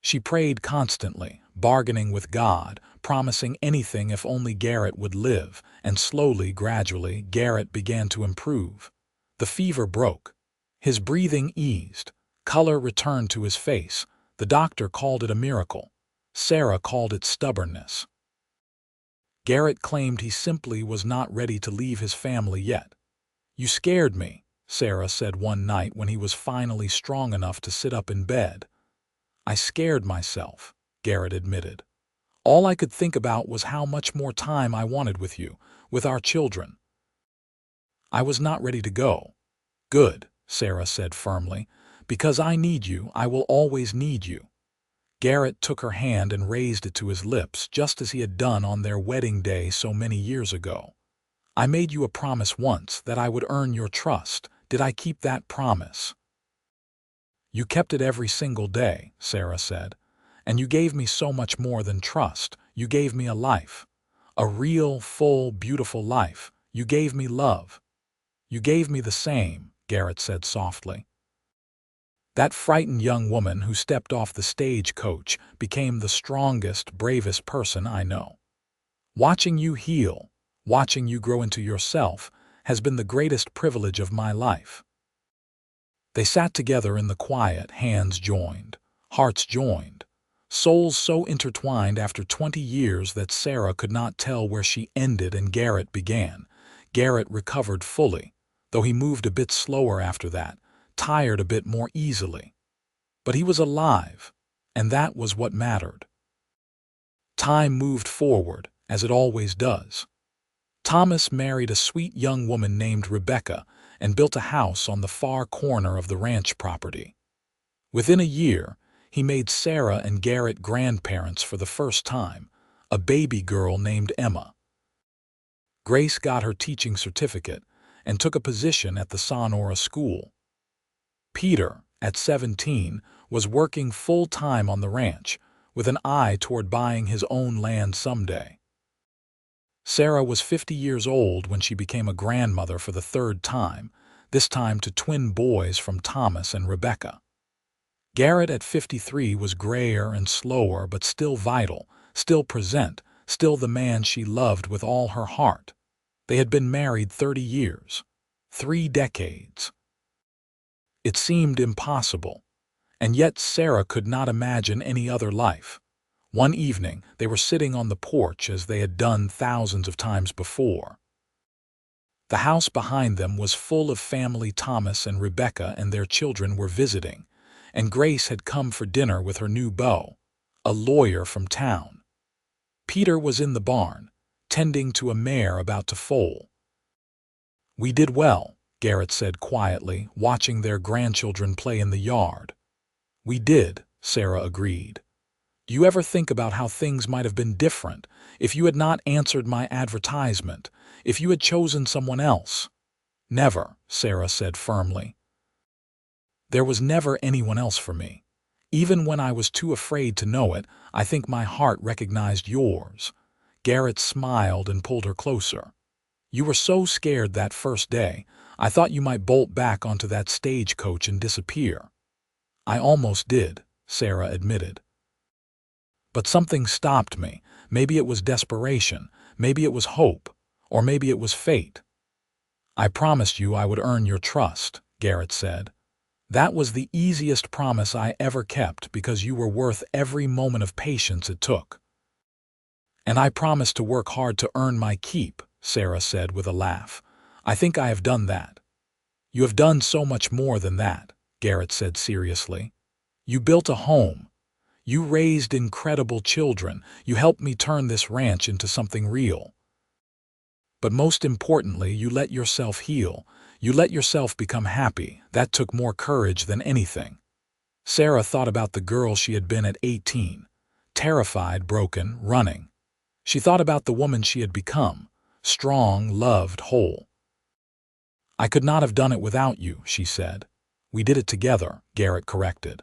She prayed constantly, bargaining with God, promising anything if only Garrett would live, and slowly, gradually, Garrett began to improve. The fever broke. His breathing eased. Color returned to his face. The doctor called it a miracle. Sarah called it stubbornness. Garrett claimed he simply was not ready to leave his family yet. "You scared me," Sarah said one night when he was finally strong enough to sit up in bed. "I scared myself," Garrett admitted. "All I could think about was how much more time I wanted with you, with our children. I was not ready to go." "Good," Sarah said firmly. "Because I need you, I will always need you." Garrett took her hand and raised it to his lips, just as he had done on their wedding day so many years ago. "I made you a promise once that I would earn your trust. Did I keep that promise?" "You kept it every single day," Sarah said. "And you gave me so much more than trust. You gave me a life. A real, full, beautiful life. You gave me love." "You gave me the same," Garrett said softly. That frightened young woman who stepped off the stagecoach became the strongest, bravest person I know. Watching you heal, watching you grow into yourself, has been the greatest privilege of my life." They sat together in the quiet, hands joined, hearts joined, souls so intertwined after 20 years that Sarah could not tell where she ended and Garrett began. Garrett recovered fully, though he moved a bit slower after that, tired a bit more easily. But he was alive, and that was what mattered. Time moved forward, as it always does. Thomas married a sweet young woman named Rebecca and built a house on the far corner of the ranch property. Within a year, he made Sarah and Garrett grandparents for the first time, a baby girl named Emma. Grace got her teaching certificate and took a position at the Sonora school. Peter, at 17, was working full-time on the ranch, with an eye toward buying his own land someday. Sarah was 50 years old when she became a grandmother for the 3rd time, this time to twin boys from Thomas and Rebecca. Garrett at 53 was grayer and slower but still vital, still present, still the man she loved with all her heart. They had been married 30 years, 3 decades. It seemed impossible, and yet Sarah could not imagine any other life. One evening, they were sitting on the porch as they had done thousands of times before. The house behind them was full of family. Thomas and Rebecca and their children were visiting, and Grace had come for dinner with her new beau, a lawyer from town. Peter was in the barn, tending to a mare about to foal. "We did well," Garrett said quietly, watching their grandchildren play in the yard. "We did," Sarah agreed. "Do you ever think about how things might have been different if you had not answered my advertisement, if you had chosen someone else?" "Never," Sarah said firmly. "There was never anyone else for me. Even when I was too afraid to know it, I think my heart recognized yours." Garrett smiled and pulled her closer. "You were so scared that first day, I thought you might bolt back onto that stagecoach and disappear." "I almost did," Sarah admitted. "But something stopped me. Maybe it was desperation, maybe it was hope, or maybe it was fate." "I promised you I would earn your trust," Garrett said. That was the easiest promise I ever kept because you were worth every moment of patience it took. And I promised to work hard to earn my keep, Sarah said with a laugh. I think I have done that. You have done so much more than that, Garrett said seriously. You built a home. You raised incredible children. You helped me turn this ranch into something real. But most importantly, you let yourself heal. You let yourself become happy. That took more courage than anything. Sarah thought about the girl she had been at 18, terrified, broken, running. She thought about the woman she had become, strong, loved, whole. I could not have done it without you, she said. We did it together, Garrett corrected.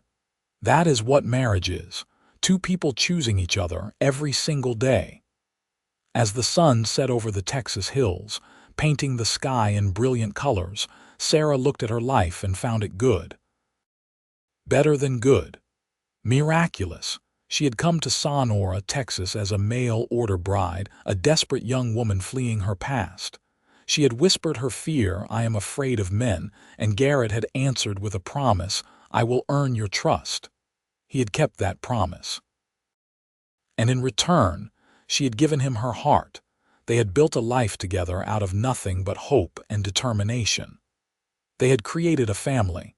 That is what marriage is, two people choosing each other every single day. As the sun set over the Texas hills, painting the sky in brilliant colors, Sarah looked at her life and found it good. Better than good. Miraculous. She had come to Sonora, Texas as a mail-order bride, a desperate young woman fleeing her past. She had whispered her fear, I am afraid of men, and Garrett had answered with a promise, I will earn your trust. He had kept that promise. And in return, she had given him her heart. They had built a life together out of nothing but hope and determination. They had created a family.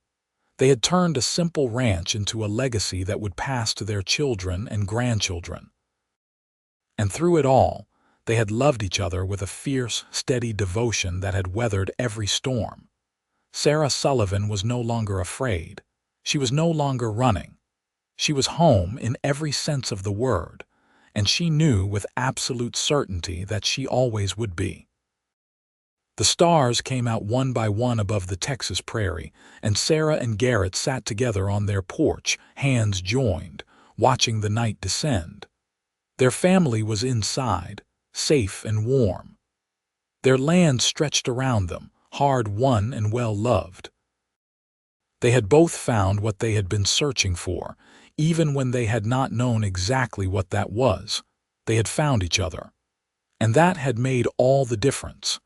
They had turned a simple ranch into a legacy that would pass to their children and grandchildren. And through it all, they had loved each other with a fierce, steady devotion that had weathered every storm. Sarah Sullivan was no longer afraid. She was no longer running. She was home in every sense of the word, and she knew with absolute certainty that she always would be. The stars came out one by one above the Texas prairie, and Sarah and Garrett sat together on their porch, hands joined, watching the night descend. Their family was inside, safe and warm. Their land stretched around them, hard-won and well-loved. They had both found what they had been searching for, even when they had not known exactly what that was. They had found each other. And that had made all the difference.